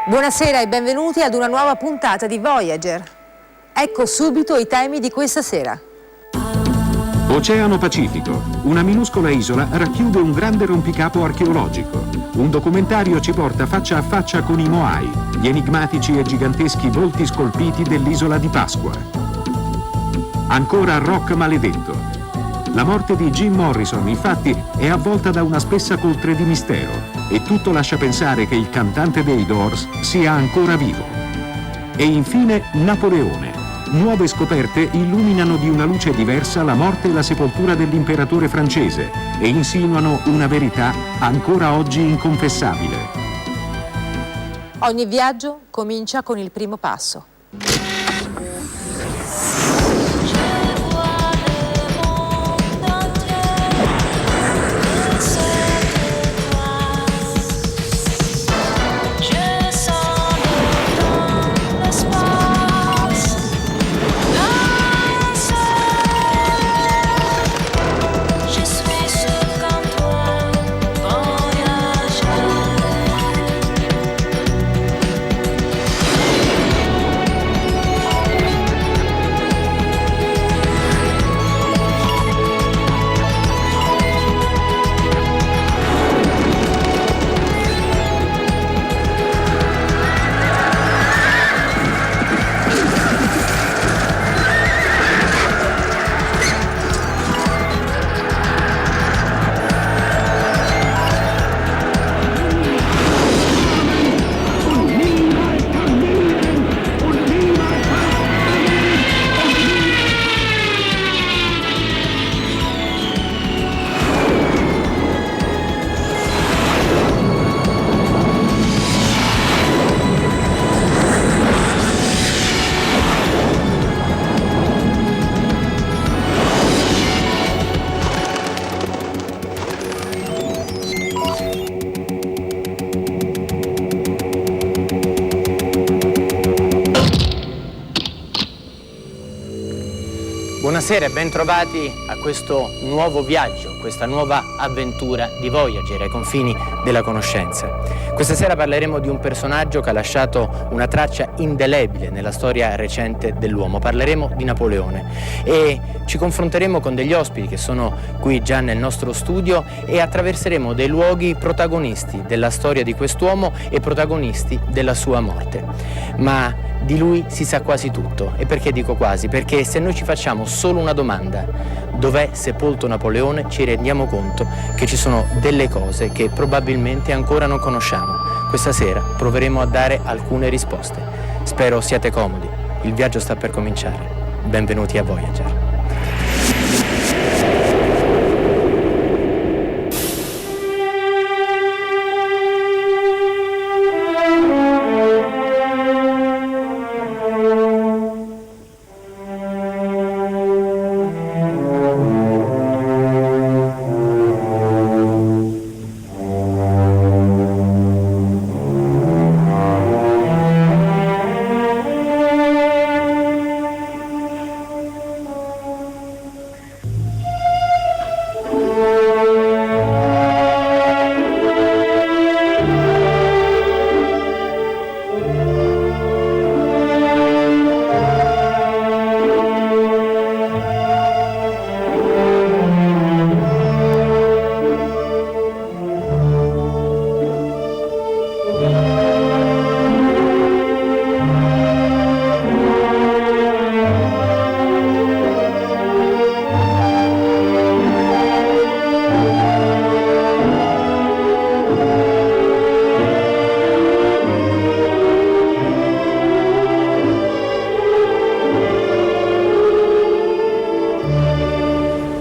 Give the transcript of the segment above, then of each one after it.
Buonasera e benvenuti ad una nuova puntata di Voyager. Ecco subito i temi di questa sera. Oceano Pacifico. Una minuscola isola racchiude un grande rompicapo archeologico. Un documentario ci porta faccia a faccia con i Moai, gli enigmatici e giganteschi volti scolpiti dell'isola di Pasqua. Ancora Rock Maledetto. La morte di Jim Morrison, infatti, è avvolta da una spessa coltre di mistero e tutto lascia pensare che il cantante dei Doors sia ancora vivo. E infine Napoleone. Nuove scoperte illuminano di una luce diversa la morte e la sepoltura dell'imperatore francese e insinuano una verità ancora oggi inconfessabile. Ogni viaggio comincia con il primo passo. Buonasera e bentrovati a questo nuovo viaggio, questa nuova avventura di Voyager ai confini della conoscenza. Questa sera parleremo di un personaggio che ha lasciato una traccia indelebile nella storia recente dell'uomo. Parleremo di Napoleone e ci confronteremo con degli ospiti che sono qui già nel nostro studio e attraverseremo dei luoghi protagonisti della storia di quest'uomo e protagonisti della sua morte. Ma di lui si sa quasi tutto. E perché dico quasi? Perché se noi ci facciamo solo una domanda, dov'è sepolto Napoleone, ci rendiamo conto che ci sono delle cose che probabilmente ancora non conosciamo. Questa sera proveremo a dare alcune risposte. Spero siate comodi. Il viaggio sta per cominciare. Benvenuti a Voyager.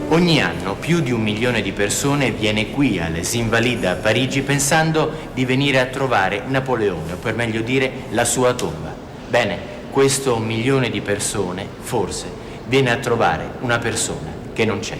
Ogni anno più di 1 milione di persone viene qui all'Es Invalides a Parigi pensando di venire a trovare Napoleone, o per meglio dire la sua tomba. Bene, questo 1 milione di persone, forse, viene a trovare una persona che non c'è.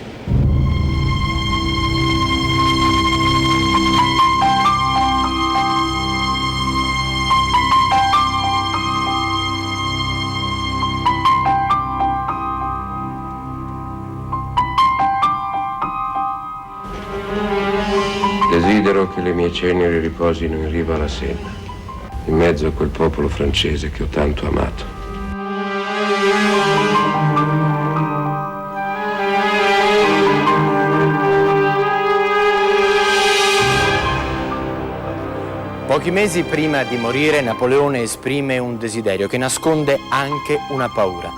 Desidero che le mie ceneri riposino in riva alla Senna. in mezzo a quel popolo francese che ho tanto amato. Pochi mesi prima di morire, Napoleone esprime un desiderio che nasconde anche una paura.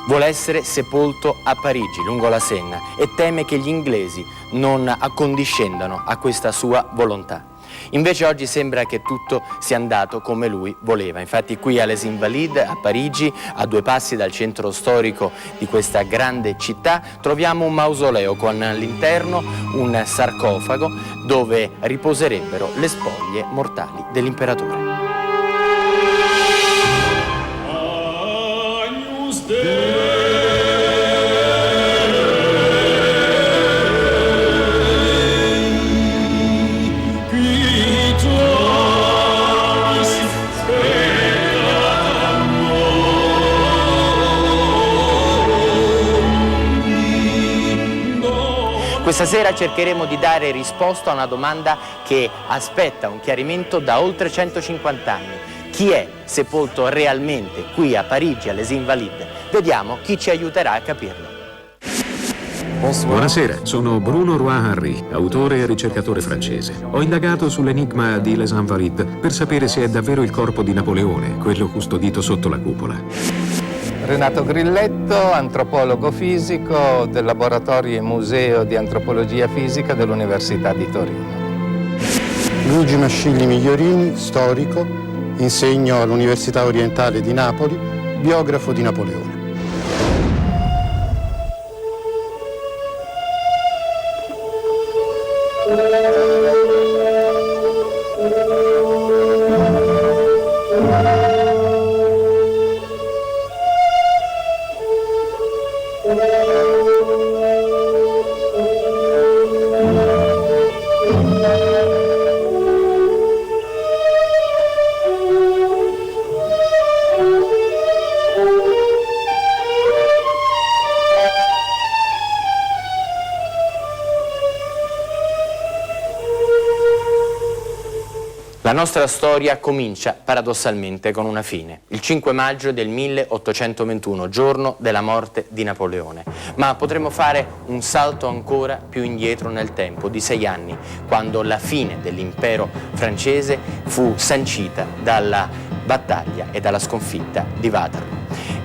Vuole essere sepolto a Parigi, lungo la Senna, e teme che gli inglesi non accondiscendano a questa sua volontà. Invece oggi sembra che tutto sia andato come lui voleva. Infatti qui Les Invalides, a Parigi, a 2 passi dal centro storico di questa grande città, troviamo un mausoleo con all'interno un sarcofago dove riposerebbero le spoglie mortali dell'imperatore. Questa sera cercheremo di dare risposta a una domanda che aspetta un chiarimento da oltre 150 anni. Chi è sepolto realmente qui a Parigi, a Les Invalides? Vediamo chi ci aiuterà a capirlo. Buonasera, sono Bruno Roy-Henry, autore e ricercatore francese. Ho indagato sull'enigma di Les Invalides per sapere se è davvero il corpo di Napoleone, quello custodito sotto la cupola. Renato Grilletto, antropologo fisico del Laboratorio e Museo di Antropologia Fisica dell'Università di Torino. Luigi Mascilli Migliorini, storico, insegno all'Università Orientale di Napoli, biografo di Napoleone. La nostra storia comincia paradossalmente con una fine, il 5 maggio del 1821, giorno della morte di Napoleone. Ma potremmo fare un salto ancora più indietro nel tempo, di 6 anni, quando la fine dell'impero francese fu sancita dalla battaglia e dalla sconfitta di Waterloo.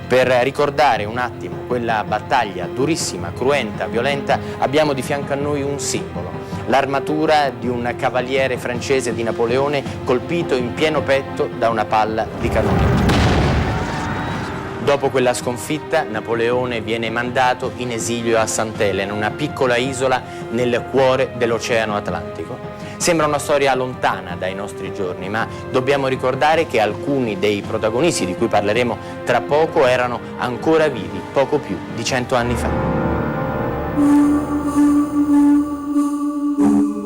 Per ricordare un attimo quella battaglia durissima, cruenta, violenta, abbiamo di fianco a noi un simbolo, l'armatura di un cavaliere francese di Napoleone colpito in pieno petto da una palla di cannone. Dopo quella sconfitta, Napoleone viene mandato in esilio a Sainte-Hélène, una piccola isola nel cuore dell'Oceano Atlantico. Sembra una storia lontana dai nostri giorni, ma dobbiamo ricordare che alcuni dei protagonisti di cui parleremo tra poco erano ancora vivi poco più di 100 anni fa.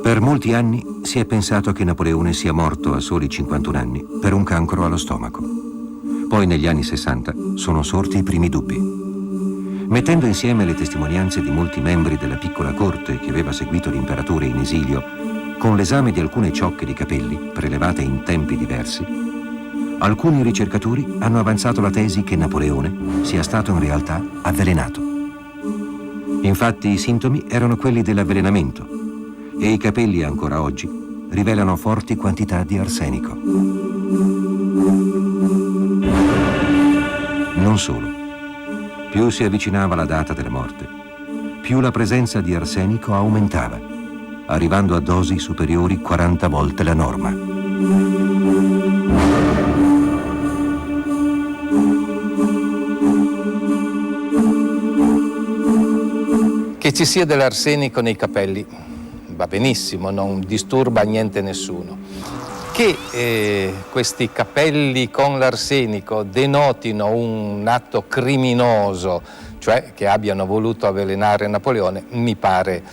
Per molti anni si è pensato che Napoleone sia morto a soli 51 anni per un cancro allo stomaco. Poi negli anni 60 sono sorti i primi dubbi. Mettendo insieme le testimonianze di molti membri della piccola corte che aveva seguito l'imperatore in esilio, con l'esame di alcune ciocche di capelli prelevate in tempi diversi, alcuni ricercatori hanno avanzato la tesi che Napoleone sia stato in realtà avvelenato. Infatti i sintomi erano quelli dell'avvelenamento e i capelli ancora oggi rivelano forti quantità di arsenico. Non solo. Più si avvicinava la data della morte, più la presenza di arsenico aumentava, arrivando a dosi superiori 40 volte la norma. Che ci sia dell'arsenico nei capelli va benissimo, non disturba niente nessuno. Che questi capelli con l'arsenico denotino un atto criminoso, cioè che abbiano voluto avvelenare Napoleone, mi pare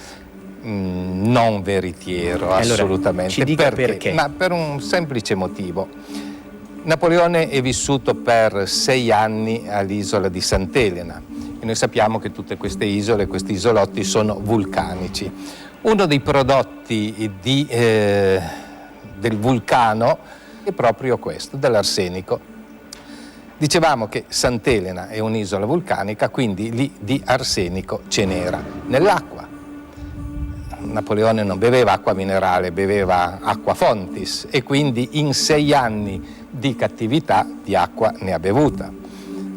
non veritiero, assolutamente. Ci dica perché? Ma per un semplice motivo. Napoleone è vissuto per 6 anni all'isola di Sant'Elena e noi sappiamo che tutte queste isole, questi isolotti sono vulcanici. Uno dei prodotti del vulcano è proprio questo, dell'arsenico. Dicevamo che Sant'Elena è un'isola vulcanica, quindi lì di arsenico ce n'era nell'acqua. Napoleone non beveva acqua minerale, beveva acqua fontis e quindi in 6 anni di cattività di acqua ne ha bevuta.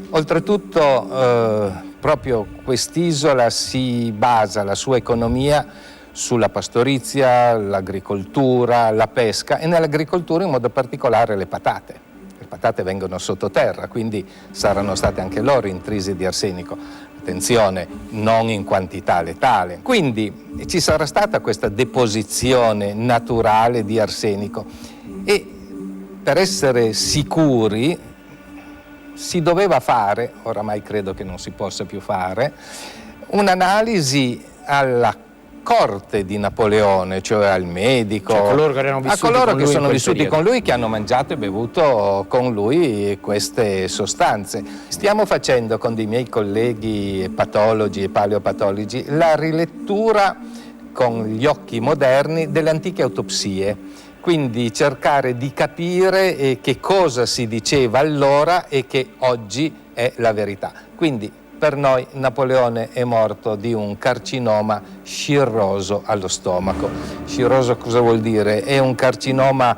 Oltretutto proprio quest'isola si basa la sua economia sulla pastorizia, l'agricoltura, la pesca e nell'agricoltura in modo particolare le patate. Le patate vengono sottoterra, quindi saranno state anche loro intrise di arsenico. Attenzione, non in quantità letale. Quindi ci sarà stata questa deposizione naturale di arsenico e per essere sicuri si doveva fare, oramai credo che non si possa più fare, un'analisi alla corte di Napoleone, cioè al medico, cioè coloro che erano vissuti a coloro con che lui sono in quel vissuti periodo. con lui, che hanno mangiato e bevuto con lui queste sostanze. Stiamo facendo con dei miei colleghi patologi e paleopatologi la rilettura con gli occhi moderni delle antiche autopsie, quindi cercare di capire che cosa si diceva allora e che oggi è la verità. Quindi per noi Napoleone è morto di un carcinoma scirroso allo stomaco. Scirroso cosa vuol dire? È un carcinoma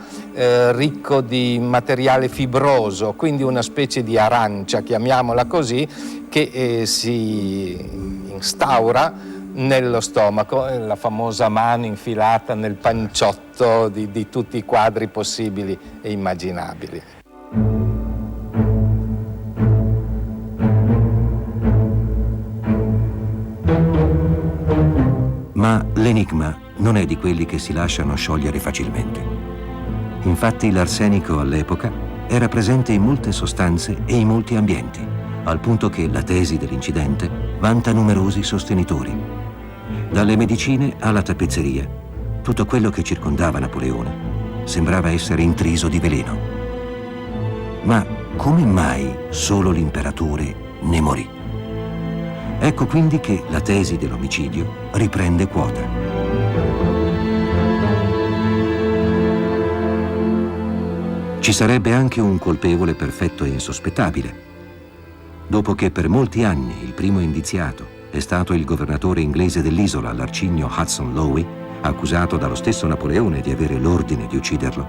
ricco di materiale fibroso, quindi una specie di arancia, chiamiamola così, che si instaura nello stomaco, la famosa mano infilata nel panciotto di tutti i quadri possibili e immaginabili. Ma l'enigma non è di quelli che si lasciano sciogliere facilmente. Infatti l'arsenico all'epoca era presente in molte sostanze e in molti ambienti, al punto che la tesi dell'incidente vanta numerosi sostenitori. Dalle medicine alla tappezzeria, tutto quello che circondava Napoleone sembrava essere intriso di veleno. Ma come mai solo l'imperatore ne morì? Ecco quindi che la tesi dell'omicidio riprende quota. Ci sarebbe anche un colpevole perfetto e insospettabile. Dopo che per molti anni il primo indiziato è stato il governatore inglese dell'isola, l'arcigno Hudson Lowe, accusato dallo stesso Napoleone di avere l'ordine di ucciderlo,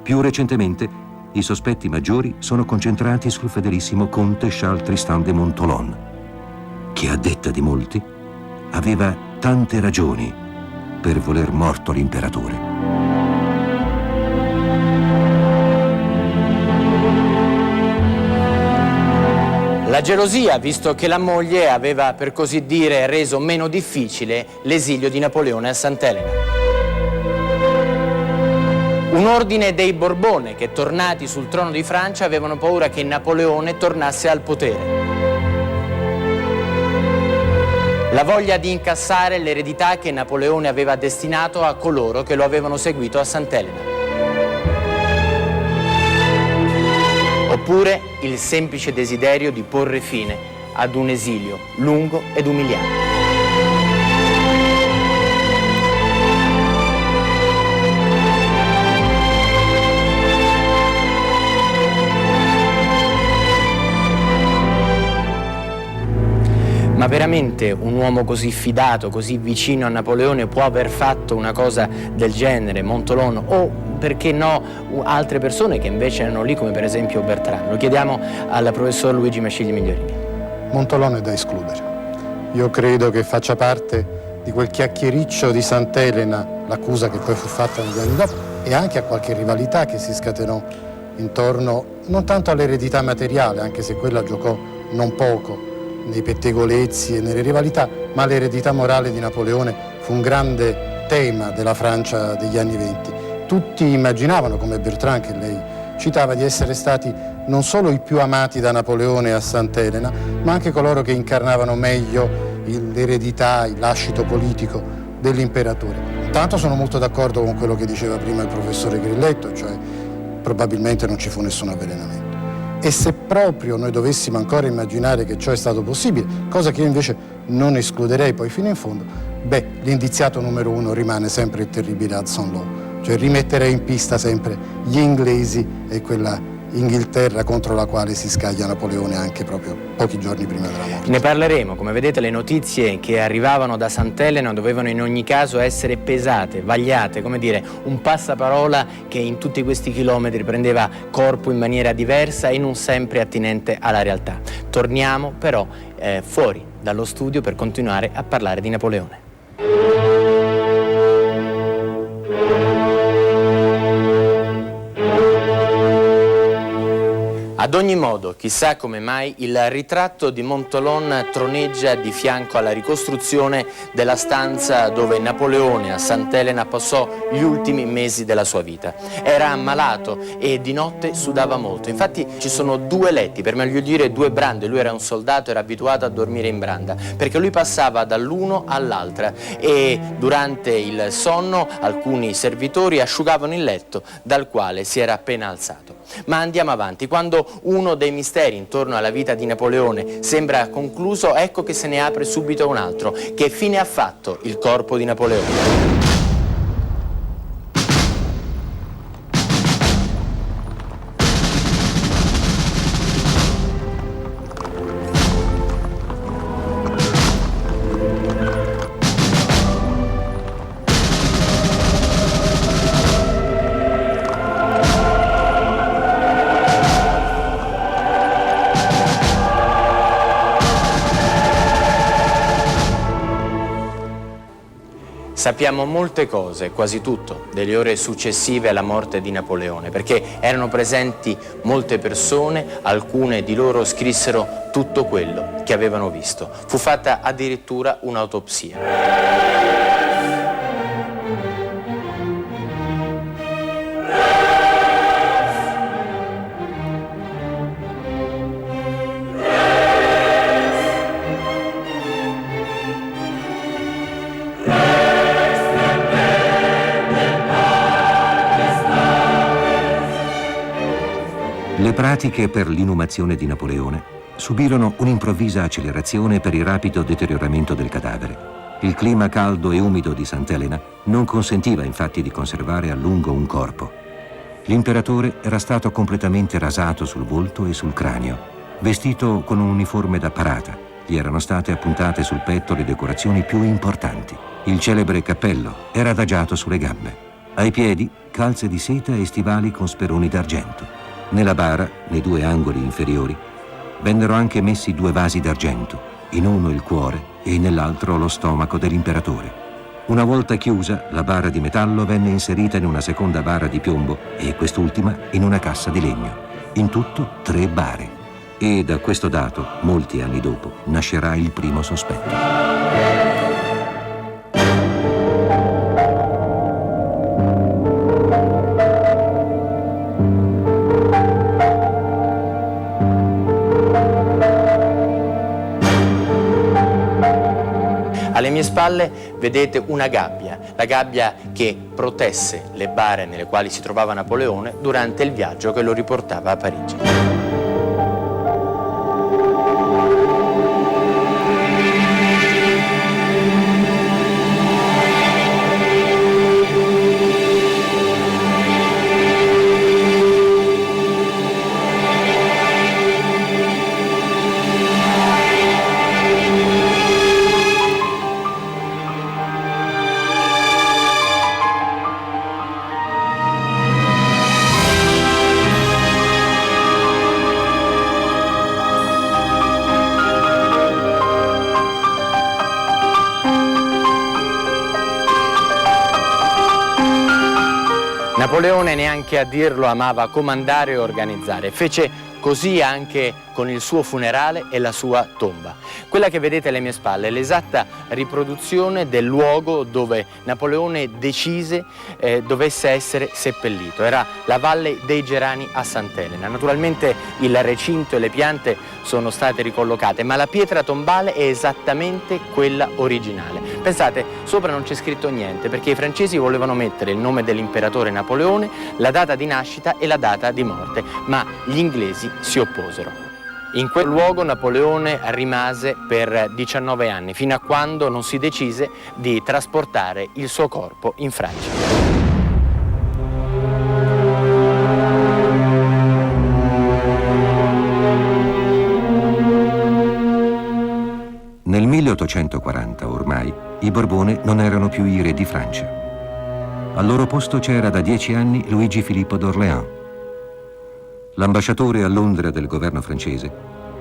più recentemente i sospetti maggiori sono concentrati sul fedelissimo conte Charles Tristan de Montholon, che a detta di molti aveva tante ragioni per voler morto l'imperatore. La gelosia, visto che la moglie aveva per così dire reso meno difficile l'esilio di Napoleone a Sant'Elena. Un ordine dei Borbone che, tornati sul trono di Francia, avevano paura che Napoleone tornasse al potere. La voglia di incassare l'eredità che Napoleone aveva destinato a coloro che lo avevano seguito a Sant'Elena. Oppure il semplice desiderio di porre fine ad un esilio lungo ed umiliante. Ma veramente un uomo così fidato, così vicino a Napoleone può aver fatto una cosa del genere, Montholon, o perché no altre persone che invece erano lì, come per esempio Bertrand? Lo chiediamo al professor Luigi Mascigli Migliorini. Montholon è da escludere. Io credo che faccia parte di quel chiacchiericcio di Sant'Elena, l'accusa che poi fu fatta negli anni dopo, e anche a qualche rivalità che si scatenò intorno non tanto all'eredità materiale, anche se quella giocò non poco nei pettegolezzi e nelle rivalità, ma l'eredità morale di Napoleone fu un grande tema della Francia degli anni *20. Tutti immaginavano, come Bertrand che lei citava, di essere stati non solo i più amati da Napoleone a Sant'Elena, ma anche coloro che incarnavano meglio l'eredità, il lascito politico dell'imperatore. Tanto sono molto d'accordo con quello che diceva prima il professore Grilletto, cioè probabilmente non ci fu nessun avvelenamento. E se proprio noi dovessimo ancora immaginare che ciò è stato possibile, cosa che io invece non escluderei poi fino in fondo, l'indiziato numero 1 rimane sempre il terribile Hudson Lowe. cioè rimettere in pista sempre gli inglesi e quella Inghilterra contro la quale si scaglia Napoleone anche proprio pochi giorni prima della morte. Ne parleremo. Come vedete, le notizie che arrivavano da Sant'Elena dovevano in ogni caso essere pesate, vagliate, come dire, un passaparola che in tutti questi chilometri prendeva corpo in maniera diversa e non sempre attinente alla realtà. Torniamo però fuori dallo studio per continuare a parlare di Napoleone. Ad ogni modo, chissà come mai, il ritratto di Montholon troneggia di fianco alla ricostruzione della stanza dove Napoleone a Sant'Elena passò gli ultimi mesi della sua vita. Era ammalato e di notte sudava molto. Infatti ci sono due letti, per meglio dire due brande. Lui era un soldato, era abituato a dormire in branda, perché lui passava dall'uno all'altra e durante il sonno alcuni servitori asciugavano il letto dal quale si era appena alzato. Ma andiamo avanti. Quando uno dei misteri intorno alla vita di Napoleone sembra concluso, ecco che se ne apre subito un altro. Che fine ha fatto il corpo di Napoleone? Sappiamo molte cose, quasi tutto, delle ore successive alla morte di Napoleone, perché erano presenti molte persone, alcune di loro scrissero tutto quello che avevano visto. Fu fatta addirittura un'autopsia. Le pratiche per l'inumazione di Napoleone subirono un'improvvisa accelerazione per il rapido deterioramento del cadavere. Il clima caldo e umido di Sant'Elena non consentiva infatti di conservare a lungo un corpo. L'imperatore era stato completamente rasato sul volto e sul cranio, vestito con un uniforme da parata. Gli erano state appuntate sul petto le decorazioni più importanti. Il celebre cappello era adagiato sulle gambe. Ai piedi calze di seta e stivali con speroni d'argento. Nella bara, nei due angoli inferiori, vennero anche messi due vasi d'argento, in uno il cuore e nell'altro lo stomaco dell'imperatore. Una volta chiusa, la bara di metallo venne inserita in una seconda bara di piombo e quest'ultima in una cassa di legno. In tutto 3 bare. E da questo dato, molti anni dopo, nascerà il primo sospetto. Alle mie spalle vedete una gabbia, la gabbia che protesse le bare nelle quali si trovava Napoleone durante il viaggio che lo riportava a Parigi. Napoleone, neanche a dirlo, amava comandare e organizzare. Fece così anche con il suo funerale e la sua tomba. Quella che vedete alle mie spalle è l'esatta riproduzione del luogo dove Napoleone decise dovesse essere seppellito. Era la Valle dei Gerani a Sant'Elena. Naturalmente il recinto e le piante sono state ricollocate, ma la pietra tombale è esattamente quella originale. Pensate, sopra non c'è scritto niente, perché i francesi volevano mettere il nome dell'imperatore Napoleone, la data di nascita e la data di morte, ma gli inglesi si opposero. In quel luogo Napoleone rimase per 19 anni, fino a quando non si decise di trasportare il suo corpo in Francia. I Borbone non erano più i re di Francia. Al loro posto c'era da 10 anni Luigi Filippo d'Orléans. L'ambasciatore a Londra del governo francese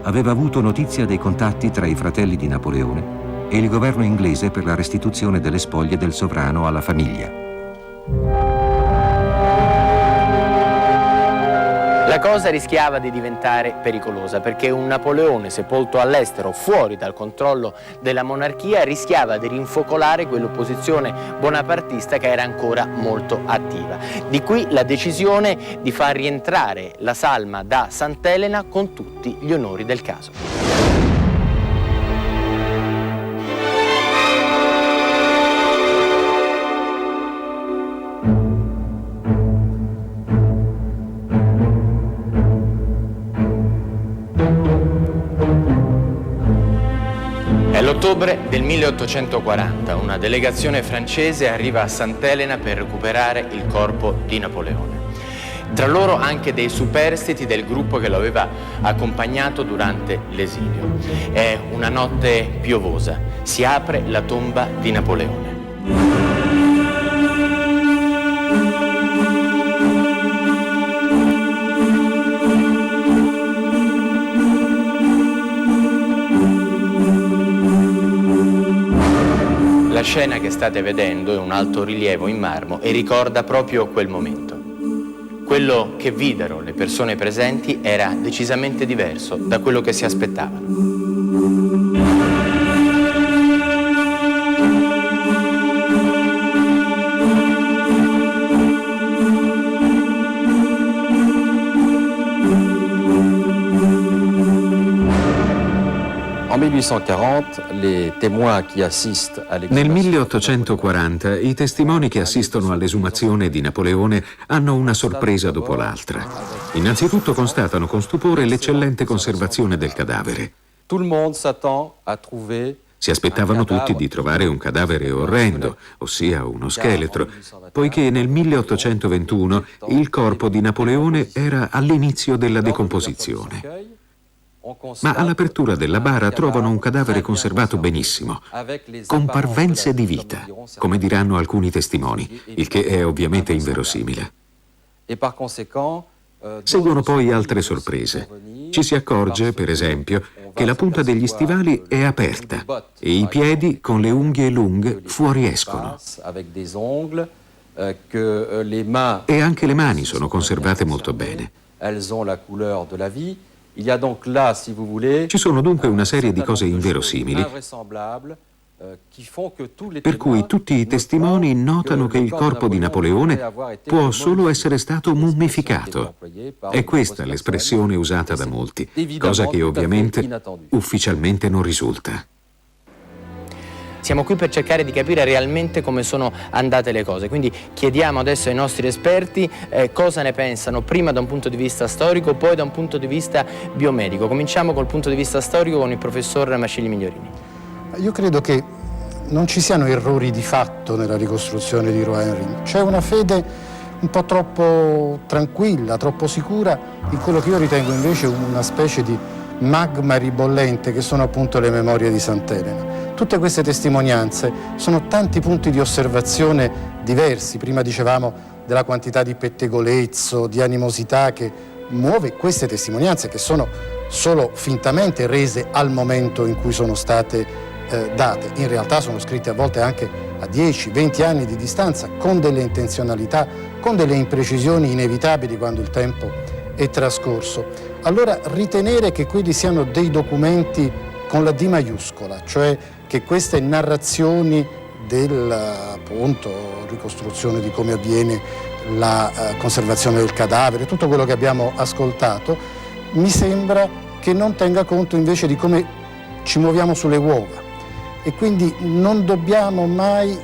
aveva avuto notizia dei contatti tra i fratelli di Napoleone e il governo inglese per la restituzione delle spoglie del sovrano alla famiglia. La cosa rischiava di diventare pericolosa perché un Napoleone sepolto all'estero, fuori dal controllo della monarchia, rischiava di rinfocolare quell'opposizione bonapartista che era ancora molto attiva. Di qui la decisione di far rientrare la salma da Sant'Elena con tutti gli onori del caso. È l'ottobre del 1840, una delegazione francese arriva a Sant'Elena per recuperare il corpo di Napoleone. Tra loro anche dei superstiti del gruppo che lo aveva accompagnato durante l'esilio. È una notte piovosa, si apre la tomba di Napoleone. La scena che state vedendo è un altorilievo in marmo e ricorda proprio quel momento. Quello che videro le persone presenti era decisamente diverso da quello che si aspettavano. Nel 1840 i testimoni che assistono all'esumazione di Napoleone hanno una sorpresa dopo l'altra. Innanzitutto constatano con stupore l'eccellente conservazione del cadavere. Si aspettavano tutti di trovare un cadavere orrendo, ossia uno scheletro, poiché nel 1821 il corpo di Napoleone era all'inizio della decomposizione. Ma all'apertura della bara trovano un cadavere conservato benissimo, con parvenze di vita, come diranno alcuni testimoni, il che è ovviamente inverosimile. Seguono poi altre sorprese. Ci si accorge, per esempio, che la punta degli stivali è aperta e i piedi, con le unghie lunghe, fuoriescono. E anche le mani sono conservate molto bene. Ci sono dunque una serie di cose inverosimili, per cui tutti i testimoni notano che il corpo di Napoleone può solo essere stato mummificato. È questa l'espressione usata da molti, cosa che ovviamente ufficialmente non risulta. Siamo qui per cercare di capire realmente come sono andate le cose, quindi chiediamo adesso ai nostri esperti cosa ne pensano, prima da un punto di vista storico, poi da un punto di vista biomedico. Cominciamo col punto di vista storico con il professor Macilli Migliorini. Io credo che non ci siano errori di fatto nella ricostruzione di Roi Henri. C'è una fede un po' troppo tranquilla, troppo sicura in quello che io ritengo invece una specie di magma ribollente che sono appunto le memorie di Sant'Elena. Tutte queste testimonianze sono tanti punti di osservazione diversi. Prima dicevamo della quantità di pettegolezzo, di animosità che muove queste testimonianze, che sono solo fintamente rese al momento in cui sono state date. In realtà sono scritte a volte anche a 10-20 anni di distanza, con delle intenzionalità, con delle imprecisioni inevitabili quando il tempo è trascorso. Allora ritenere che quelli siano dei documenti con la D maiuscola, cioè che queste narrazioni della appunto ricostruzione di come avviene la conservazione del cadavere, tutto quello che abbiamo ascoltato, mi sembra che non tenga conto invece di come ci muoviamo sulle uova e quindi non dobbiamo mai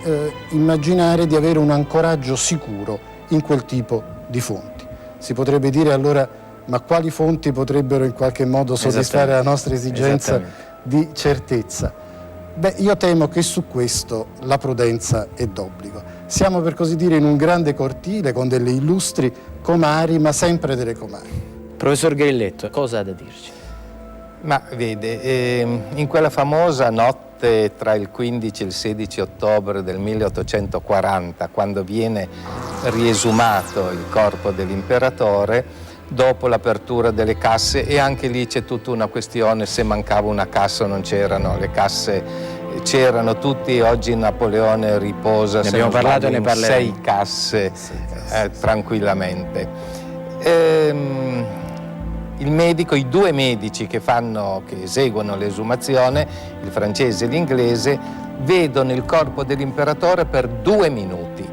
immaginare di avere un ancoraggio sicuro in quel tipo di fonti. Si potrebbe dire allora, ma quali fonti potrebbero in qualche modo soddisfare la nostra esigenza di certezza? Beh, io temo che su questo la prudenza è d'obbligo. Siamo per così dire in un grande cortile con delle illustri comari, ma sempre delle comari. Professor Grilletto, cosa ha da dirci? Ma vede, in quella famosa notte notte tra il 15 e il 16 ottobre del 1840, quando viene riesumato il corpo dell'imperatore, dopo l'apertura delle casse, e anche lì c'è tutta una questione se mancava una cassa o non c'erano. Le casse c'erano tutti, oggi Napoleone riposa, ne abbiamo parlato e ne in parleremo. 6 casse tranquillamente. Il medico, i 2 medici che eseguono l'esumazione, il francese e l'inglese, vedono il corpo dell'imperatore per 2 minuti.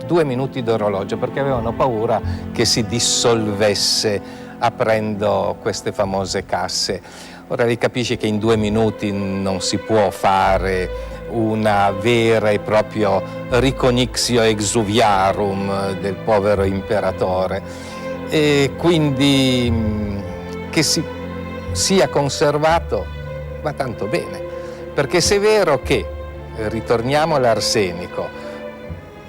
2 minuti d'orologio, perché avevano paura che si dissolvesse aprendo queste famose casse. Ora lei capisce che in 2 minuti non si può fare una vera e propria riconixio exuviarum del povero imperatore, e quindi che sia conservato va tanto bene, perché se è vero che, ritorniamo all'arsenico,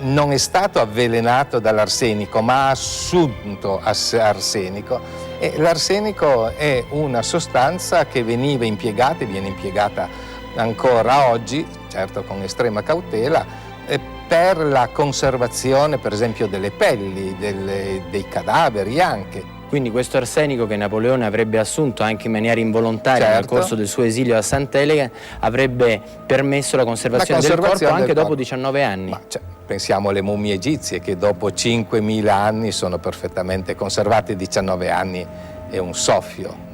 non è stato avvelenato dall'arsenico, ma ha assunto arsenico. E l'arsenico è una sostanza che viene impiegata ancora oggi, certo con estrema cautela, per la conservazione, per esempio, delle pelli, dei cadaveri anche. Quindi questo arsenico che Napoleone avrebbe assunto anche in maniera involontaria nel Certo. corso del suo esilio a Sant'Elena avrebbe permesso la conservazione del corpo anche dopo 19 anni. Pensiamo alle mummie egizie che dopo 5.000 anni sono perfettamente conservate. 19 anni è un soffio.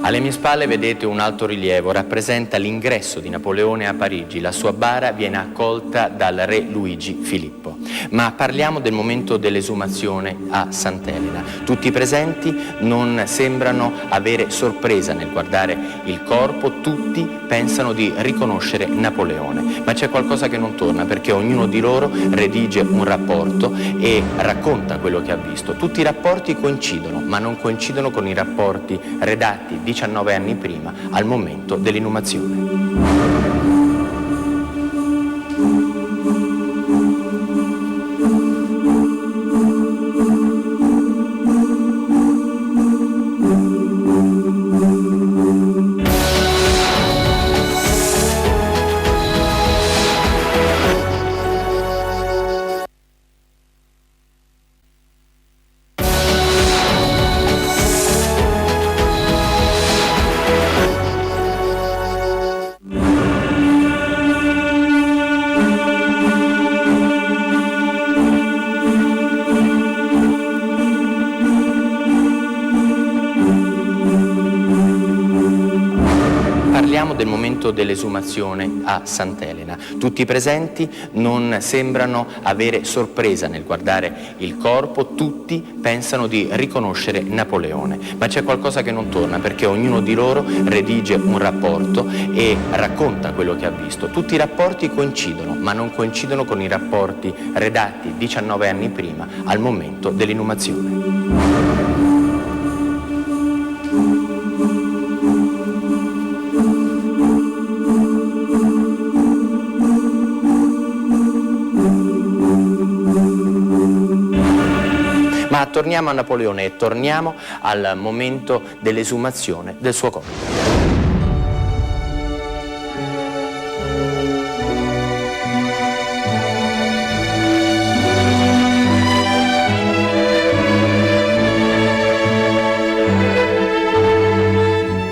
Alle mie spalle vedete un altorilievo, rappresenta l'ingresso di Napoleone a Parigi. La sua bara viene accolta dal re Luigi Filippo. Ma parliamo del momento dell'esumazione a Sant'Elena. Tutti i presenti non sembrano avere sorpresa nel guardare il corpo, tutti pensano di riconoscere Napoleone. Ma c'è qualcosa che non torna, perché ognuno di loro redige un rapporto e racconta quello che ha visto. Tutti i rapporti coincidono, ma non coincidono con i rapporti redatti 19 anni prima, al momento dell'inumazione. Del momento dell'esumazione a Sant'Elena. Tutti i presenti non sembrano avere sorpresa nel guardare il corpo, tutti pensano di riconoscere Napoleone, ma c'è qualcosa che non torna, perché ognuno di loro redige un rapporto e racconta quello che ha visto. Tutti i rapporti coincidono, ma non coincidono con i rapporti redatti 19 anni prima, al momento dell'inumazione. Ma torniamo a Napoleone e torniamo al momento dell'esumazione del suo corpo.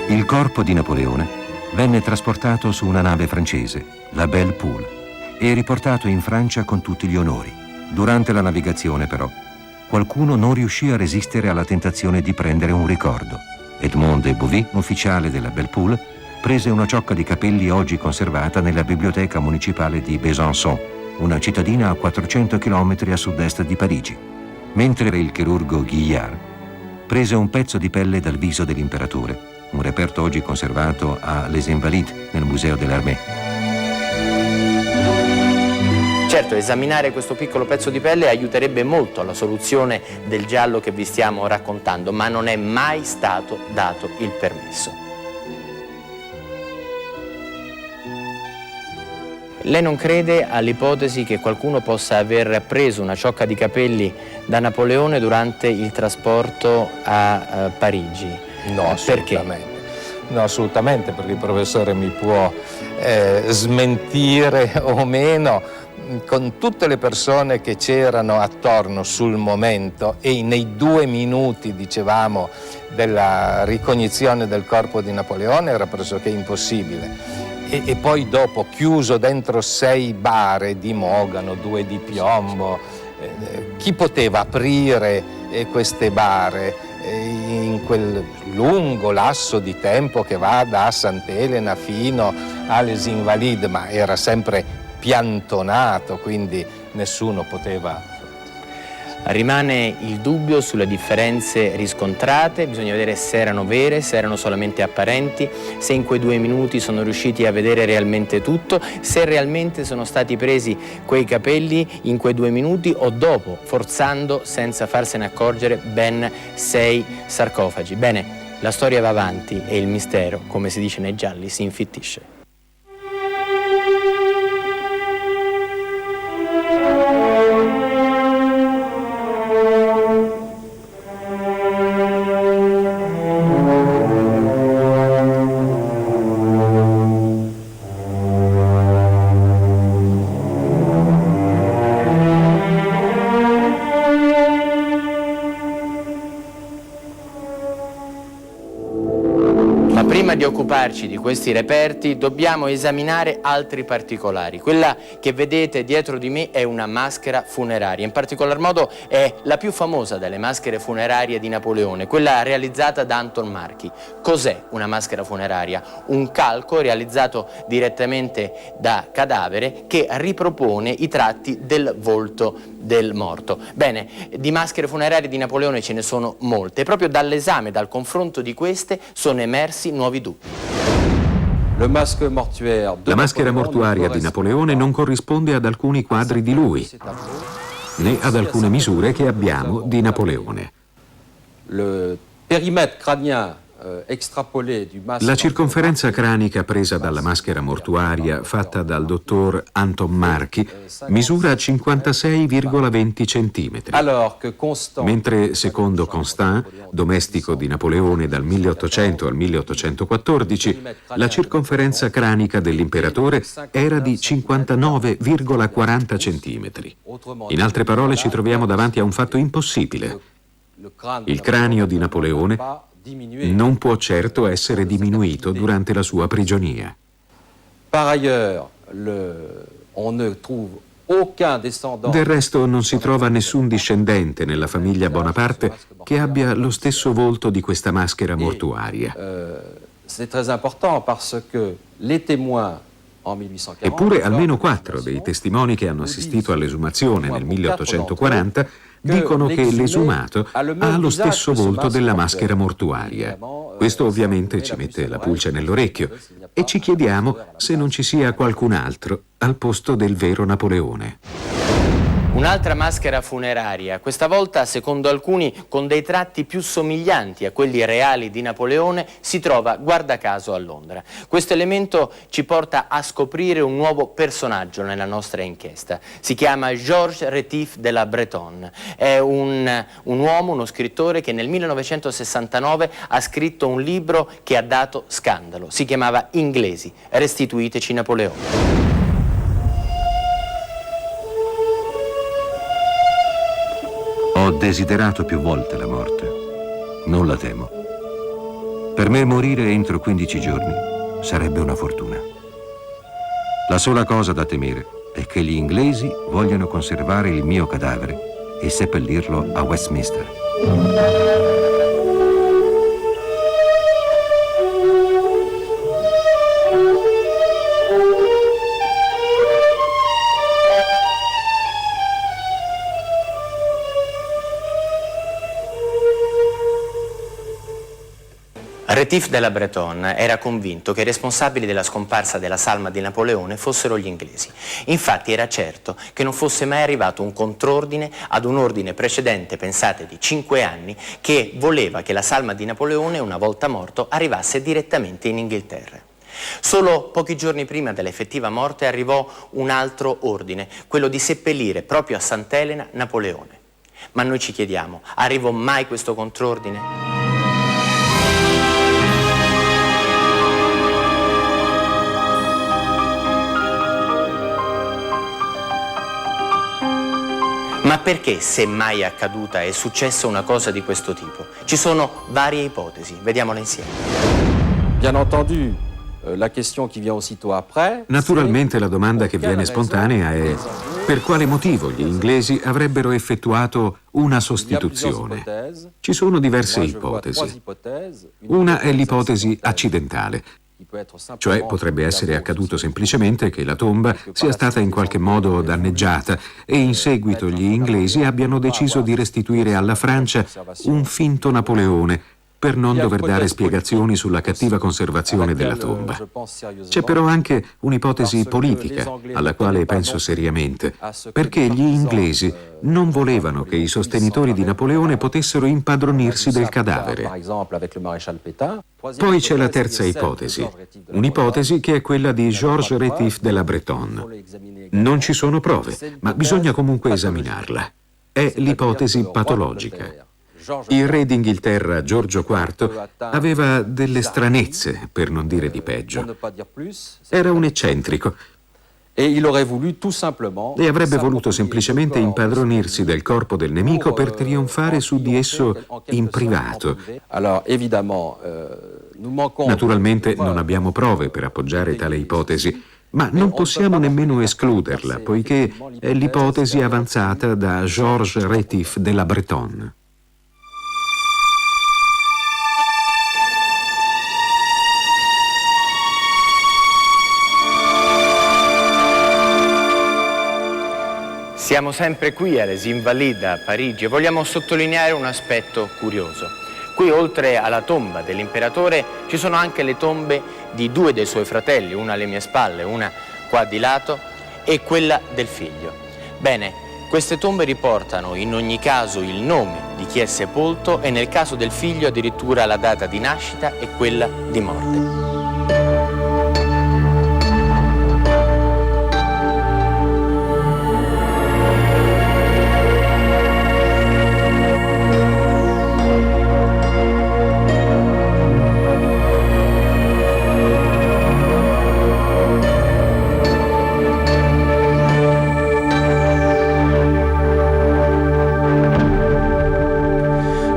Il corpo di Napoleone venne trasportato su una nave francese, la Belle Poule, e riportato in Francia con tutti gli onori. Durante la navigazione, però, qualcuno non riuscì a resistere alla tentazione di prendere un ricordo. Edmond de Bovy, ufficiale della Belle Poule, prese una ciocca di capelli oggi conservata nella biblioteca municipale di Besançon, una cittadina a 400 km a sud-est di Parigi, mentre il chirurgo Guillard prese un pezzo di pelle dal viso dell'imperatore, un reperto oggi conservato a Les Invalides nel Museo de l'Armée. Certo, esaminare questo piccolo pezzo di pelle aiuterebbe molto alla soluzione del giallo che vi stiamo raccontando, ma non è mai stato dato il permesso. Lei non crede all'ipotesi che qualcuno possa aver preso una ciocca di capelli da Napoleone durante il trasporto a Parigi? No, assolutamente. Perché? No, assolutamente, perché il professore mi può smentire o meno. Con tutte le persone che c'erano attorno sul momento e nei 2 minuti, dicevamo, della ricognizione del corpo di Napoleone era pressoché impossibile. E poi dopo, chiuso dentro 6 bare di mogano, 2 di piombo, chi poteva aprire queste bare in quel lungo lasso di tempo che va da Sant'Elena fino alle Invalides, ma era sempre piantonato, quindi nessuno poteva. Rimane il dubbio sulle differenze riscontrate, bisogna vedere se erano vere, se erano solamente apparenti, se in quei 2 minuti sono riusciti a vedere realmente tutto, se realmente sono stati presi quei capelli in quei 2 minuti o dopo, forzando senza farsene accorgere ben 6 sarcofagi. Bene, la storia va avanti e il mistero, come si dice nei gialli, si infittisce. Prima di occuparci di questi reperti dobbiamo esaminare altri particolari. Quella che vedete dietro di me è una maschera funeraria, in particolar modo è la più famosa delle maschere funerarie di Napoleone, quella realizzata da Anton Marchi. Cos'è una maschera funeraria? Un calco realizzato direttamente da cadavere che ripropone i tratti del volto del morto. Bene, di maschere funerarie di Napoleone ce ne sono molte, e proprio dall'esame, dal confronto di queste sono emersi nuovi dubbi. La maschera mortuaria di Napoleone non corrisponde ad alcuni quadri di lui, né ad alcune misure che abbiamo di Napoleone. La circonferenza cranica presa dalla maschera mortuaria fatta dal dottor Anton Marchi misura 56,20 cm, mentre secondo Constant, domestico di Napoleone dal 1800 al 1814, la circonferenza cranica dell'imperatore era di 59,40 cm. In altre parole ci troviamo davanti a un fatto impossibile. Il cranio di Napoleone non può certo essere diminuito durante la sua prigionia. Del resto non si trova nessun discendente nella famiglia Bonaparte che abbia lo stesso volto di questa maschera mortuaria. Eppure almeno 4 dei testimoni che hanno assistito all'esumazione nel 1840 dicono che l'esumato ha lo stesso volto della maschera mortuaria. Questo ovviamente ci mette la pulce nell'orecchio e ci chiediamo se non ci sia qualcun altro al posto del vero Napoleone. Un'altra maschera funeraria, questa volta secondo alcuni con dei tratti più somiglianti a quelli reali di Napoleone, si trova guarda caso a Londra. Questo elemento ci porta a scoprire un nuovo personaggio nella nostra inchiesta. Si chiama Georges Rétif de la Bretonne. È un uomo, uno scrittore che nel 1969 ha scritto un libro che ha dato scandalo. Si chiamava Inglesi, restituiteci Napoleone. Ho desiderato più volte la morte. Non la temo. Per me morire entro 15 giorni sarebbe una fortuna. La sola cosa da temere è che gli inglesi vogliano conservare il mio cadavere e seppellirlo a Westminster. Rétif de la Bretonne era convinto che i responsabili della scomparsa della salma di Napoleone fossero gli inglesi. Infatti era certo che non fosse mai arrivato un contrordine ad un ordine precedente, pensate, di 5 anni, che voleva che la salma di Napoleone, una volta morto, arrivasse direttamente in Inghilterra. Solo pochi giorni prima dell'effettiva morte arrivò un altro ordine, quello di seppellire proprio a Sant'Elena Napoleone. Ma noi ci chiediamo, arrivò mai questo contrordine? Ma perché, se mai è accaduta, è successa una cosa di questo tipo? Ci sono varie ipotesi, vediamole insieme. Bien entendu, la question qui vient aussitôt après. Naturalmente la domanda che viene spontanea è: per quale motivo gli inglesi avrebbero effettuato una sostituzione? Ci sono diverse ipotesi. Una è l'ipotesi accidentale, cioè potrebbe essere accaduto semplicemente che la tomba sia stata in qualche modo danneggiata e in seguito gli inglesi abbiano deciso di restituire alla Francia un finto Napoleone per non dover dare spiegazioni sulla cattiva conservazione della tomba. C'è però anche un'ipotesi politica, alla quale penso seriamente, perché gli inglesi non volevano che i sostenitori di Napoleone potessero impadronirsi del cadavere. Poi c'è la terza ipotesi, un'ipotesi che è quella di Georges Rétif de la Bretonne. Non ci sono prove, ma bisogna comunque esaminarla. È l'ipotesi patologica. Il re d'Inghilterra, Giorgio IV, aveva delle stranezze, per non dire di peggio. Era un eccentrico e avrebbe voluto semplicemente impadronirsi del corpo del nemico per trionfare su di esso in privato. Naturalmente non abbiamo prove per appoggiare tale ipotesi, ma non possiamo nemmeno escluderla, poiché è l'ipotesi avanzata da Georges Rétif de la Bretonne. Siamo sempre qui all'Es Invalides a Parigi e vogliamo sottolineare un aspetto curioso. Qui, oltre alla tomba dell'imperatore, ci sono anche le tombe di due dei suoi fratelli, una alle mie spalle, una qua di lato, e quella del figlio. Bene, queste tombe riportano in ogni caso il nome di chi è sepolto e nel caso del figlio addirittura la data di nascita e quella di morte.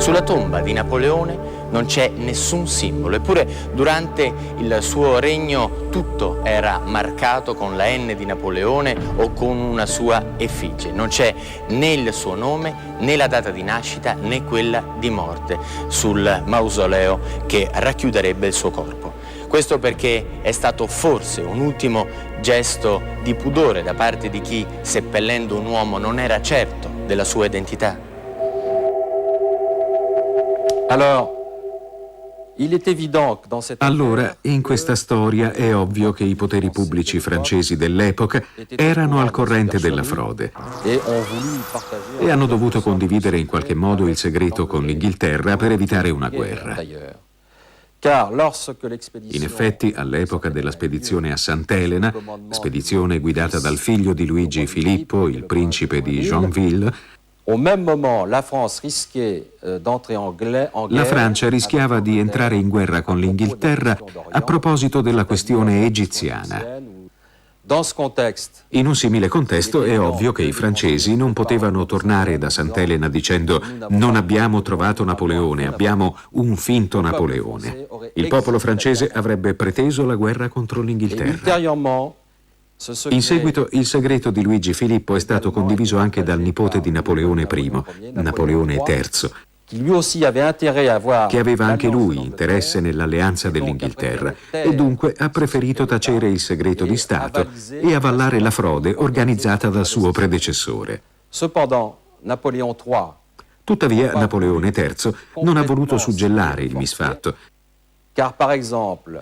Sulla tomba di Napoleone non c'è nessun simbolo, eppure durante il suo regno tutto era marcato con la N di Napoleone o con una sua effigie. Non c'è né il suo nome, né la data di nascita, né quella di morte sul mausoleo che racchiuderebbe il suo corpo. Questo perché è stato forse un ultimo gesto di pudore da parte di chi, seppellendo un uomo, non era certo della sua identità. Allora, in questa storia è ovvio che i poteri pubblici francesi dell'epoca erano al corrente della frode e hanno dovuto condividere in qualche modo il segreto con l'Inghilterra per evitare una guerra. In effetti, all'epoca della spedizione a Sant'Elena, spedizione guidata dal figlio di Luigi Filippo, il principe di Joinville, la Francia rischiava di entrare in guerra con l'Inghilterra a proposito della questione egiziana. In un simile contesto è ovvio che i francesi non potevano tornare da Sant'Elena dicendo «Non abbiamo trovato Napoleone, abbiamo un finto Napoleone». Il popolo francese avrebbe preteso la guerra contro l'Inghilterra. In seguito il segreto di Luigi Filippo è stato condiviso anche dal nipote di Napoleone I, Napoleone III, che aveva anche lui interesse nell'alleanza dell'Inghilterra e dunque ha preferito tacere il segreto di Stato e avallare la frode organizzata dal suo predecessore. Tuttavia Napoleone III non ha voluto suggellare il misfatto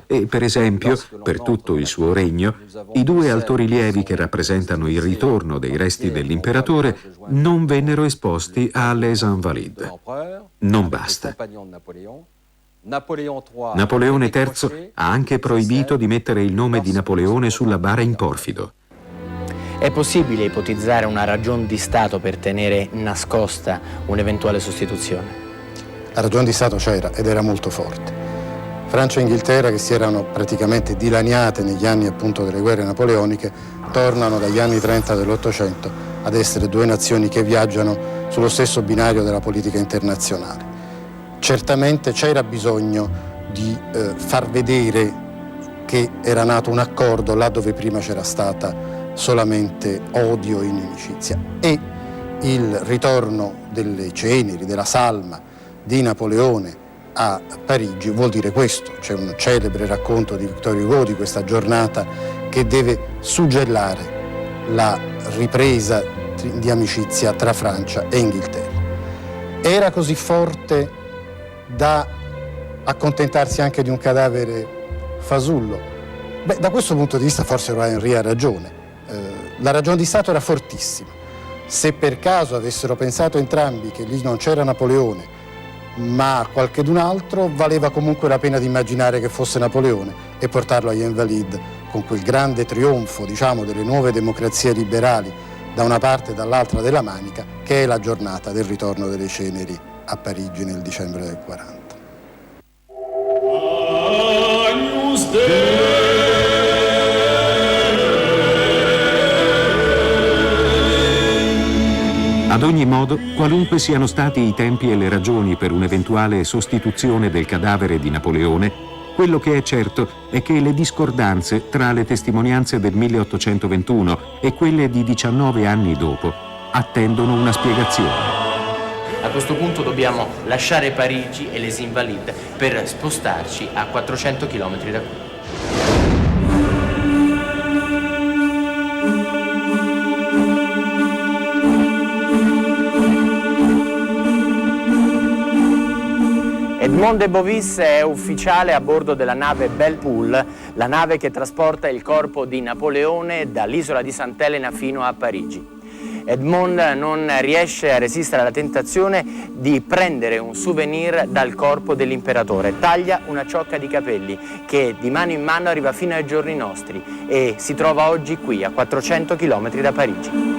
e, per esempio, per tutto il suo regno, i due altorilievi che rappresentano il ritorno dei resti dell'imperatore non vennero esposti all'Es Invalides. Non basta. Napoleone III ha anche proibito di mettere il nome di Napoleone sulla bara in porfido. È possibile ipotizzare una ragion di Stato per tenere nascosta un'eventuale sostituzione? La ragione di Stato c'era ed era molto forte. Francia e Inghilterra, che si erano praticamente dilaniate negli anni appunto delle guerre napoleoniche, tornano dagli anni 30 dell'Ottocento ad essere due nazioni che viaggiano sullo stesso binario della politica internazionale. Certamente c'era bisogno di far vedere che era nato un accordo là dove prima c'era stata solamente odio e inimicizia, e il ritorno delle ceneri, della salma di Napoleone a Parigi vuol dire questo. C'è un celebre racconto di Victor Hugo di questa giornata che deve suggellare la ripresa di amicizia tra Francia e Inghilterra. Era così forte da accontentarsi anche di un cadavere fasullo? Beh, da questo punto di vista forse Henry ha ragione. La ragione di Stato era fortissima. Se per caso avessero pensato entrambi che lì non c'era Napoleone ma qualchedun altro, valeva comunque la pena di immaginare che fosse Napoleone e portarlo agli Invalides con quel grande trionfo, diciamo, delle nuove democrazie liberali da una parte e dall'altra della Manica, che è la giornata del ritorno delle ceneri a Parigi nel dicembre del 40. Ad ogni modo, qualunque siano stati i tempi e le ragioni per un'eventuale sostituzione del cadavere di Napoleone, quello che è certo è che le discordanze tra le testimonianze del 1821 e quelle di 19 anni dopo attendono una spiegazione. A questo punto dobbiamo lasciare Parigi e les Invalides per spostarci a 400 km da qui. Edmond de Bovis è ufficiale a bordo della nave Belle Poule, la nave che trasporta il corpo di Napoleone dall'isola di Sant'Elena fino a Parigi. Edmond non riesce a resistere alla tentazione di prendere un souvenir dal corpo dell'imperatore. Taglia una ciocca di capelli che di mano in mano arriva fino ai giorni nostri e si trova oggi qui a 400 km da Parigi.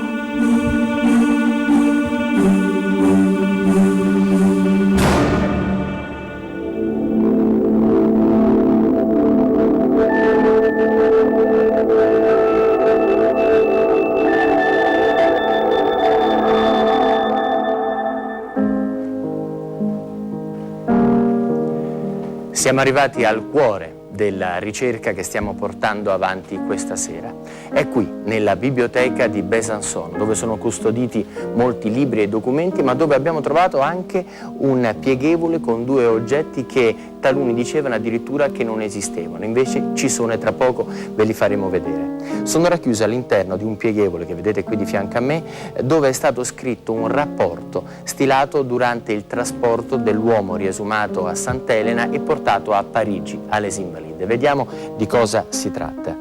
Siamo arrivati al cuore della ricerca che stiamo portando avanti questa sera. È qui, nella biblioteca di Besançon, dove sono custoditi molti libri e documenti, ma dove abbiamo trovato anche un pieghevole con due oggetti che taluni dicevano addirittura che non esistevano. Invece ci sono e tra poco ve li faremo vedere. Sono racchiusi all'interno di un pieghevole che vedete qui di fianco a me, dove è stato scritto un rapporto stilato durante il trasporto dell'uomo riesumato a Sant'Elena e portato a Parigi, alle Invalides. Vediamo di cosa si tratta.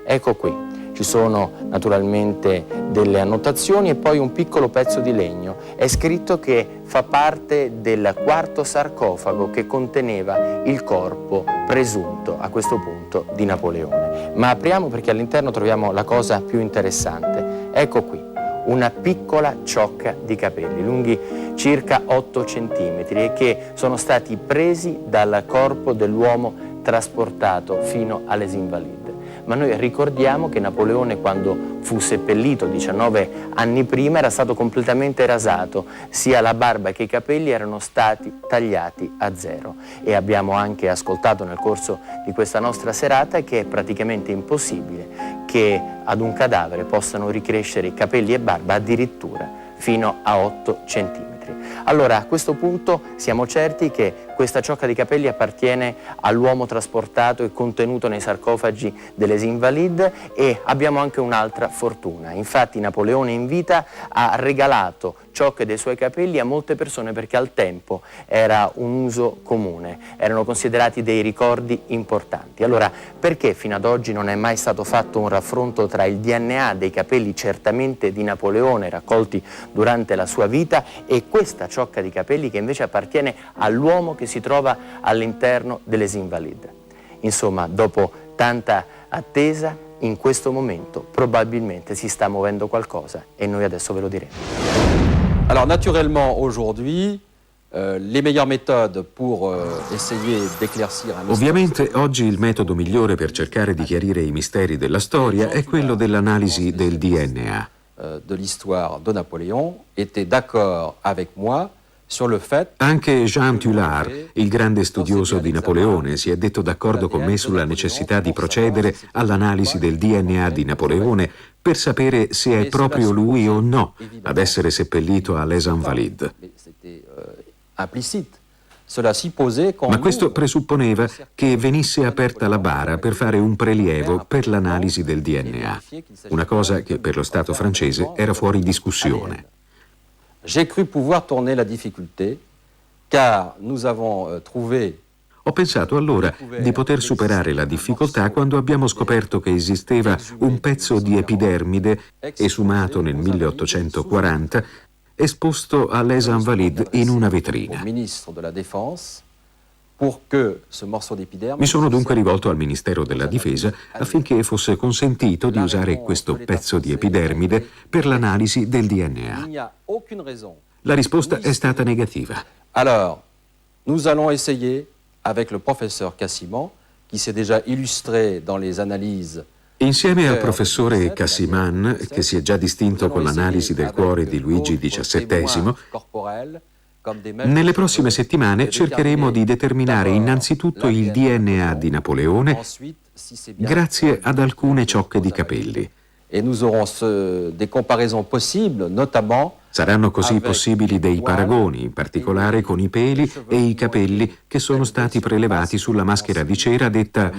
Ecco qui. Ci sono naturalmente delle annotazioni e poi un piccolo pezzo di legno. È scritto che fa parte del quarto sarcofago che conteneva il corpo presunto, a questo punto, di Napoleone. Ma apriamo perché all'interno troviamo la cosa più interessante. Ecco qui, una piccola ciocca di capelli, lunghi circa 8 centimetri e che sono stati presi dal corpo dell'uomo trasportato fino alle Invalides. Ma noi ricordiamo che Napoleone, quando fu seppellito 19 anni prima, era stato completamente rasato, sia la barba che i capelli erano stati tagliati a zero. E abbiamo anche ascoltato nel corso di questa nostra serata che è praticamente impossibile che ad un cadavere possano ricrescere capelli e barba addirittura fino a 8 centimetri. Allora, a questo punto siamo certi che questa ciocca di capelli appartiene all'uomo trasportato e contenuto nei sarcofagi delle Invalides, e abbiamo anche un'altra fortuna. Infatti Napoleone in vita ha regalato ciocche dei suoi capelli a molte persone perché al tempo era un uso comune, erano considerati dei ricordi importanti. Allora, perché fino ad oggi non è mai stato fatto un raffronto tra il DNA dei capelli certamente di Napoleone raccolti durante la sua vita e questa ciocca di capelli che invece appartiene all'uomo che si trova all'interno delle Invalides. Insomma, dopo tanta attesa, in questo momento probabilmente si sta muovendo qualcosa e noi adesso ve lo diremo. Alors naturellement, aujourd'hui, les meilleures méthodes pour essayer d'éclaircir un mystère... Ovviamente oggi il metodo migliore per cercare di chiarire i misteri della storia è quello dell'analisi del DNA. De l'histoire de Napoléon était d'accord avec moi sur le fait... Anche Jean Tullard, il grande studioso di Napoleone, si è detto d'accordo con me sulla necessità di procedere all'analisi del DNA di Napoleone per sapere se è proprio lui o no ad essere seppellito a Les Invalides. Ma questo presupponeva che venisse aperta la bara per fare un prelievo per l'analisi del DNA, una cosa che per lo Stato francese era fuori discussione. J'ai cru pouvoir tourner la difficulté, car nous avons trouvé... Ho pensato allora di poter superare la difficoltà quando abbiamo scoperto che esisteva un pezzo di epidermide esumato nel 1840 esposto a Les Invalides in una vetrina. Mi sono dunque rivolto al Ministero della Difesa affinché fosse consentito di usare questo pezzo di epidermide per l'analisi del DNA. La risposta è stata negativa. Alors, nous allons essayer avec le professeur Cassiman, qui s'est déjà illustré dans les analyses. Insieme al professore Cassiman, che si è già distinto con l'analisi del cuore di Luigi XVII, nelle prossime settimane cercheremo di determinare innanzitutto il DNA di Napoleone grazie ad alcune ciocche di capelli. Et nous aurons des comparaisons possibles, notamment... Saranno così possibili dei paragoni, in particolare con i peli e i capelli che sono stati prelevati sulla maschera di cera detta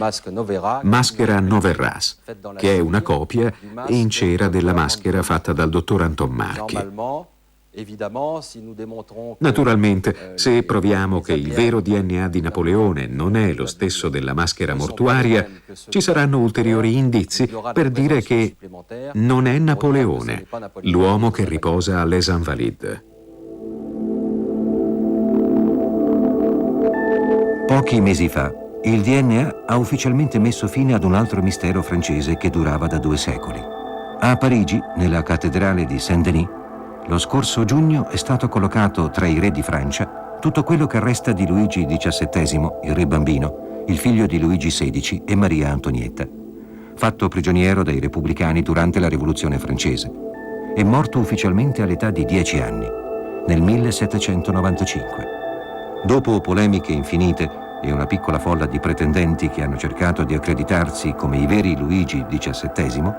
maschera Noverras, che è una copia in cera della maschera fatta dal dottor Anton Marchi. Naturalmente, se proviamo che il vero DNA di Napoleone non è lo stesso della maschera mortuaria, ci saranno ulteriori indizi per dire che non è Napoleone, l'uomo che riposa a Les Invalides. Pochi mesi fa, il DNA ha ufficialmente messo fine ad un altro mistero francese che durava da 2 secoli. A Parigi, nella cattedrale di Saint-Denis, lo scorso giugno è stato collocato tra i re di Francia tutto quello che resta di Luigi XVII, il re bambino, il figlio di Luigi XVI e Maria Antonietta, fatto prigioniero dai repubblicani durante la Rivoluzione francese e morto ufficialmente all'età di 10 anni, nel 1795. Dopo polemiche infinite e una piccola folla di pretendenti che hanno cercato di accreditarsi come i veri Luigi XVII,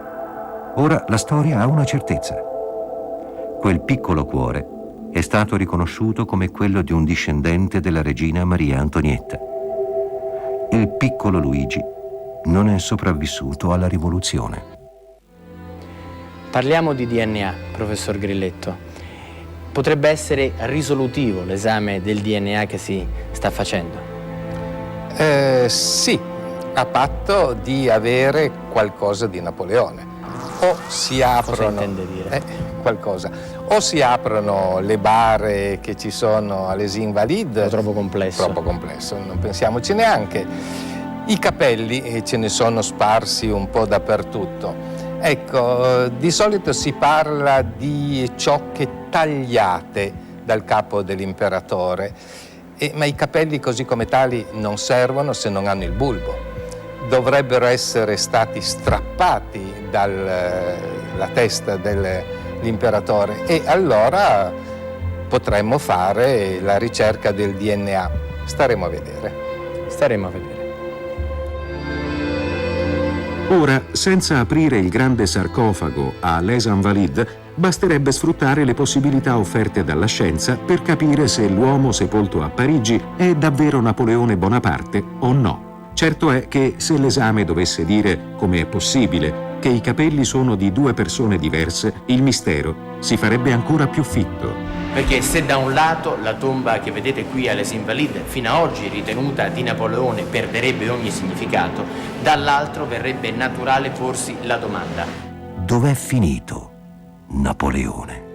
ora la storia ha una certezza. Quel piccolo cuore è stato riconosciuto come quello di un discendente della regina Maria Antonietta. Il piccolo Luigi non è sopravvissuto alla rivoluzione. Parliamo di DNA, professor Grilletto. Potrebbe essere risolutivo l'esame del DNA che si sta facendo? Sì, a patto di avere qualcosa di Napoleone. O si aprono... Cosa intende dire? Qualcosa. O si aprono le bare che ci sono alle Invalides. È troppo complesso. Troppo complesso, non pensiamoci neanche. I capelli ce ne sono sparsi un po' dappertutto. Ecco, di solito si parla di ciocche tagliate dal capo dell'imperatore, ma i capelli così come tali non servono se non hanno il bulbo. Dovrebbero essere stati strappati dalla testa dell'imperatore e allora potremmo fare la ricerca del DNA. Staremo a vedere. Staremo a vedere. Ora, senza aprire il grande sarcofago a Les Invalides, basterebbe sfruttare le possibilità offerte dalla scienza per capire se l'uomo sepolto a Parigi è davvero Napoleone Bonaparte o no. Certo è che se l'esame dovesse dire come è possibile che i capelli sono di 2 persone diverse, il mistero si farebbe ancora più fitto. Perché se da un lato la tomba che vedete qui alle Invalides, fino ad oggi ritenuta di Napoleone, perderebbe ogni significato, dall'altro verrebbe naturale porsi la domanda: dov'è finito Napoleone?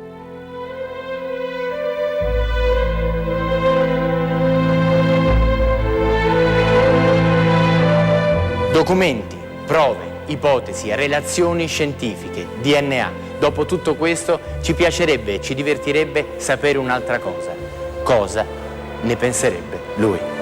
Documenti, prove, ipotesi, relazioni scientifiche, DNA. Dopo tutto questo ci piacerebbe e ci divertirebbe sapere un'altra cosa. Cosa ne penserebbe lui?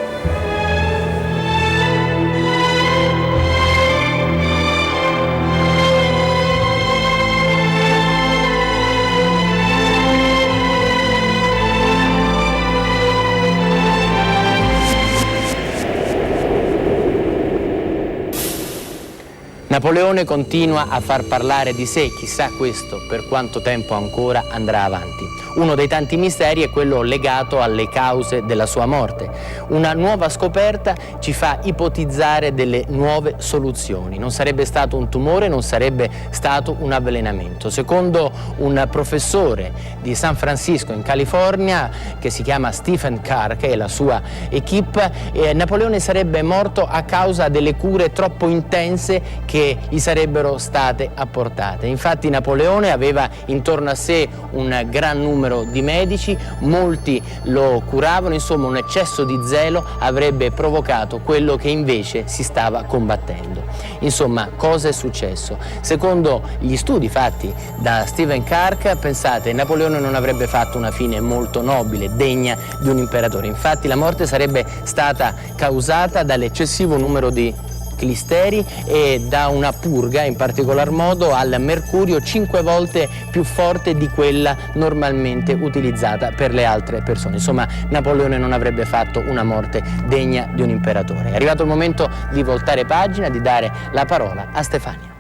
Napoleone continua a far parlare di sé, chissà questo per quanto tempo ancora andrà avanti. Uno dei tanti misteri è quello legato alle cause della sua morte. Una nuova scoperta ci fa ipotizzare delle nuove soluzioni. Non sarebbe stato un tumore, non sarebbe stato un avvelenamento. Secondo un professore di San Francisco in California, che si chiama Stephen Carr, e la sua equipe, Napoleone sarebbe morto a causa delle cure troppo intense che gli sarebbero state apportate. Infatti Napoleone aveva intorno a sé un gran numero di medici, molti lo curavano, insomma un eccesso di zelo avrebbe provocato quello che invece si stava combattendo. Insomma, cosa è successo? Secondo gli studi fatti da Stephen Carr, pensate, Napoleone non avrebbe fatto una fine molto nobile, degna di un imperatore. Infatti la morte sarebbe stata causata dall'eccessivo numero di clisteri e da una purga, in particolar modo al mercurio 5 volte più forte di quella normalmente utilizzata per le altre persone. Insomma, Napoleone non avrebbe fatto una morte degna di un imperatore. È arrivato il momento di voltare pagina, di dare la parola a Stefania.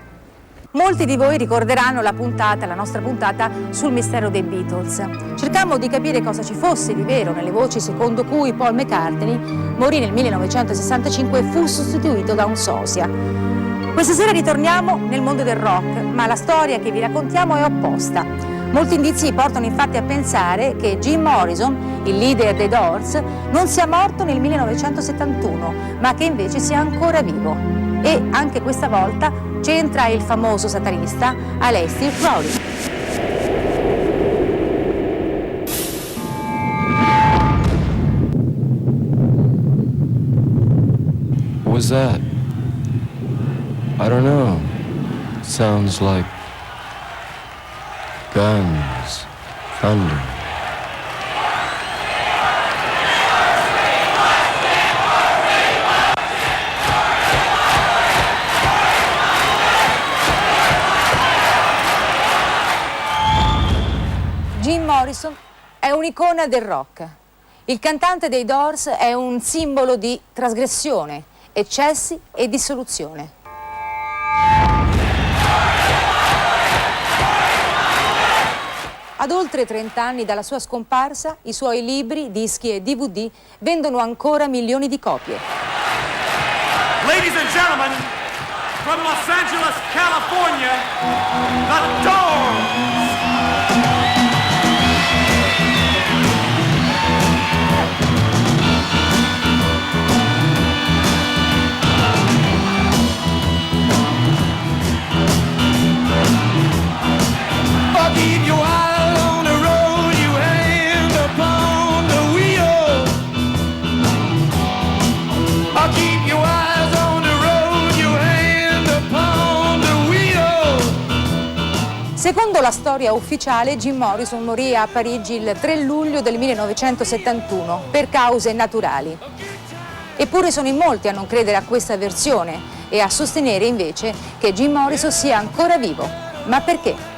Molti di voi ricorderanno la nostra puntata sul mistero dei Beatles. Cercammo di capire cosa ci fosse di vero nelle voci secondo cui Paul McCartney morì nel 1965 e fu sostituito da un sosia. Questa sera ritorniamo nel mondo del rock, ma la storia che vi raccontiamo è opposta. Molti indizi portano infatti a pensare che Jim Morrison, il leader dei Doors, non sia morto nel 1971, ma che invece sia ancora vivo. E anche questa volta c'entra il famoso satanista Aleister Crowley. What was that? I don't know. Sounds like guns, thunder. Jim Morrison è un'icona del rock. Il cantante dei Doors è un simbolo di trasgressione, eccessi e dissoluzione. Ad oltre 30 anni dalla sua scomparsa, i suoi libri, dischi e DVD vendono ancora milioni di copie. Ladies and gentlemen, from Los Angeles, California, the Doors! Keep your eye on the road, you hand upon the wheel. Keep your eyes on the road, you hand upon the wheel. Secondo la storia ufficiale, Jim Morrison morì a Parigi il 3 luglio del 1971 per cause naturali. Eppure sono in molti a non credere a questa versione e a sostenere invece che Jim Morrison sia ancora vivo. Ma perché?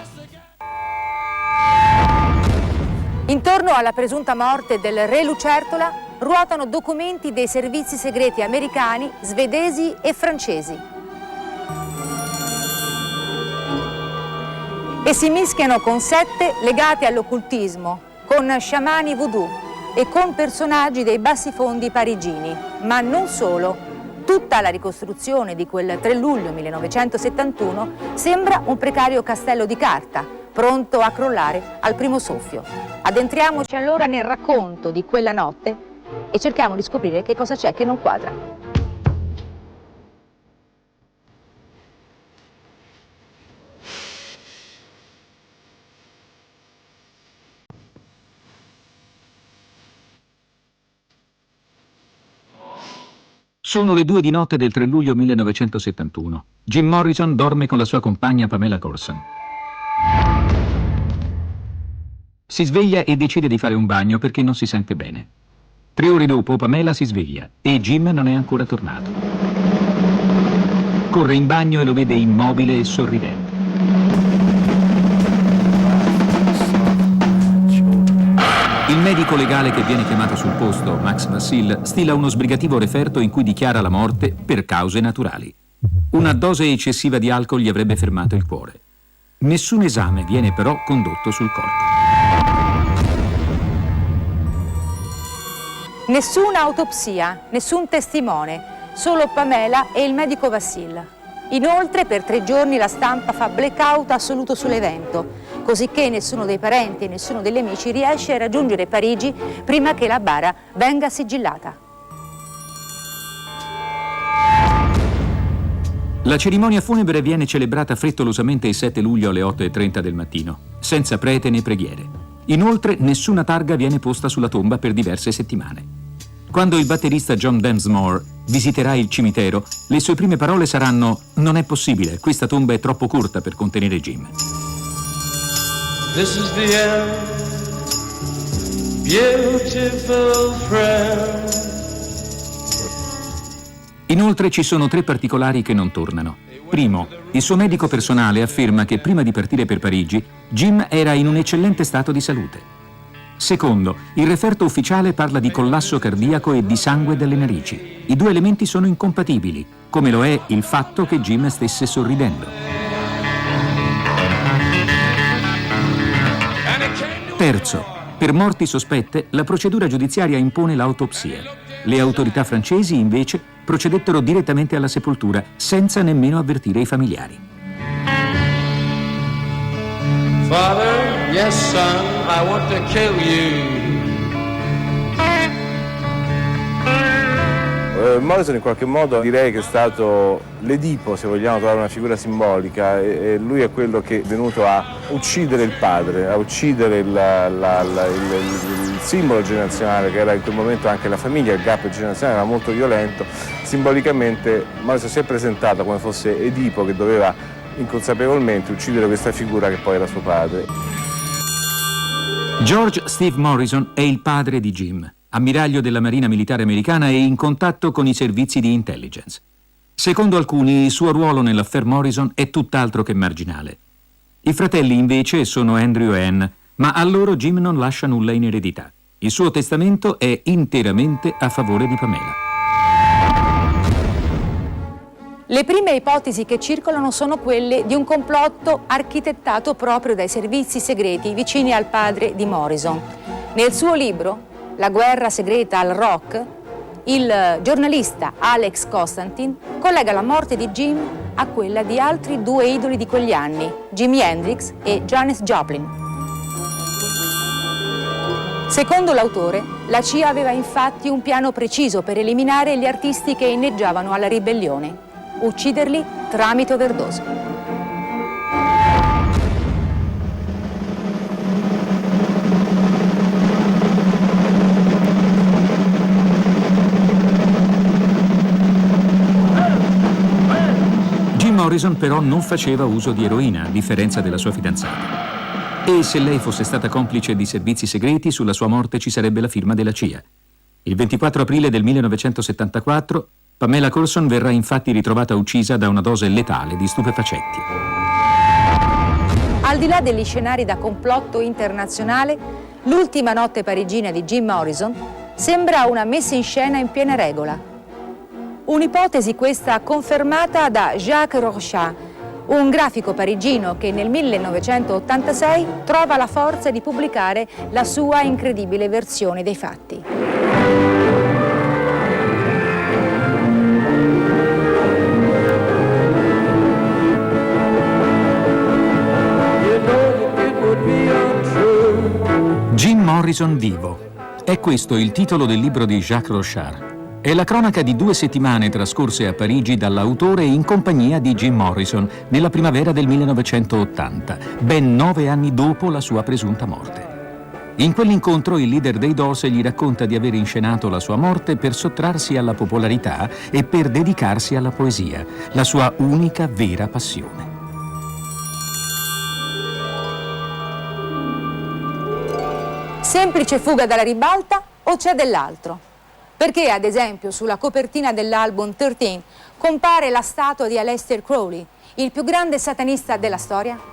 Intorno alla presunta morte del re lucertola ruotano documenti dei servizi segreti americani, svedesi e francesi. E si mischiano con sette legate all'occultismo, con sciamani voodoo e con personaggi dei bassifondi parigini. Ma non solo. Tutta la ricostruzione di quel 3 luglio 1971 sembra un precario castello di carta, pronto a crollare al primo soffio. Addentriamoci allora nel racconto di quella notte e cerchiamo di scoprire che cosa c'è che non quadra. Sono le 2 di notte del 3 luglio 1971. Jim Morrison dorme con la sua compagna Pamela Courson. Si sveglia e decide di fare un bagno perché non si sente bene. 3 ore dopo Pamela si sveglia e Jim non è ancora tornato. Corre in bagno e lo vede immobile e sorridente. Il medico legale che viene chiamato sul posto, Max Vassil, stila uno sbrigativo referto in cui dichiara la morte per cause naturali. Una dose eccessiva di alcol gli avrebbe fermato il cuore. Nessun esame viene però condotto sul corpo. Nessuna autopsia, nessun testimone, solo Pamela e il medico Vassil. Inoltre per 3 giorni la stampa fa blackout assoluto sull'evento, cosicché nessuno dei parenti e nessuno degli amici riesce a raggiungere Parigi prima che la bara venga sigillata. La cerimonia funebre viene celebrata frettolosamente il 7 luglio alle 8:30 del mattino, senza prete né preghiere. Inoltre nessuna targa viene posta sulla tomba per diverse settimane. Quando il batterista John Densmore visiterà il cimitero, le sue prime parole saranno: non è possibile, questa tomba è troppo corta per contenere Jim. This is the end, beautiful friend. Inoltre ci sono 3 particolari che non tornano. Primo, il suo medico personale afferma che prima di partire per Parigi, Jim era in un eccellente stato di salute. Secondo, il referto ufficiale parla di collasso cardiaco e di sangue dalle narici. I 2 elementi sono incompatibili, come lo è il fatto che Jim stesse sorridendo. Terzo, per morti sospette, la procedura giudiziaria impone l'autopsia. Le autorità francesi, invece, procedettero direttamente alla sepoltura, senza nemmeno avvertire i familiari. Father, yes son, I want to kill you. Morrison in qualche modo direi che è stato l'Edipo, se vogliamo trovare una figura simbolica, e lui è quello che è venuto a uccidere il padre, a uccidere il simbolo generazionale che era in quel momento anche la famiglia. Il gap generazionale era molto violento. Simbolicamente Morrison si è presentato come fosse Edipo che doveva inconsapevolmente uccidere questa figura che poi era suo padre. George Steve Morrison è il padre di Jim, ammiraglio della Marina Militare Americana e in contatto con i servizi di intelligence. Secondo alcuni, il suo ruolo nell'affaire Morrison è tutt'altro che marginale. I fratelli, invece, sono Andrew e Ann, ma a loro Jim non lascia nulla in eredità. Il suo testamento è interamente a favore di Pamela. Le prime ipotesi che circolano sono quelle di un complotto architettato proprio dai servizi segreti vicini al padre di Morrison. Nel suo libro La guerra segreta al rock, il giornalista Alex Constantin collega la morte di Jim a quella di altri 2 idoli di quegli anni, Jimi Hendrix e Janis Joplin. Secondo l'autore, la CIA aveva infatti un piano preciso per eliminare gli artisti che inneggiavano alla ribellione: ucciderli tramite overdose. Jim Morrison però non faceva uso di eroina, a differenza della sua fidanzata. E se lei fosse stata complice di servizi segreti, sulla sua morte ci sarebbe la firma della CIA. Il 24 aprile del 1974 Pamela Courson verrà infatti ritrovata uccisa da una dose letale di stupefacenti. Al di là degli scenari da complotto internazionale, l'ultima notte parigina di Jim Morrison sembra una messa in scena in piena regola. Un'ipotesi questa confermata da Jacques Rochat, un grafico parigino che nel 1986 trova la forza di pubblicare la sua incredibile versione dei fatti. Jim Morrison vivo. È questo il titolo del libro di Jacques Rochat. È la cronaca di 2 settimane trascorse a Parigi dall'autore in compagnia di Jim Morrison nella primavera del 1980, ben 9 anni dopo la sua presunta morte. In quell'incontro il leader dei Doors gli racconta di aver inscenato la sua morte per sottrarsi alla popolarità e per dedicarsi alla poesia, la sua unica vera passione. Semplice fuga dalla ribalta o c'è dell'altro? Perché, ad esempio, sulla copertina dell'album 13 compare la statua di Aleister Crowley, il più grande satanista della storia?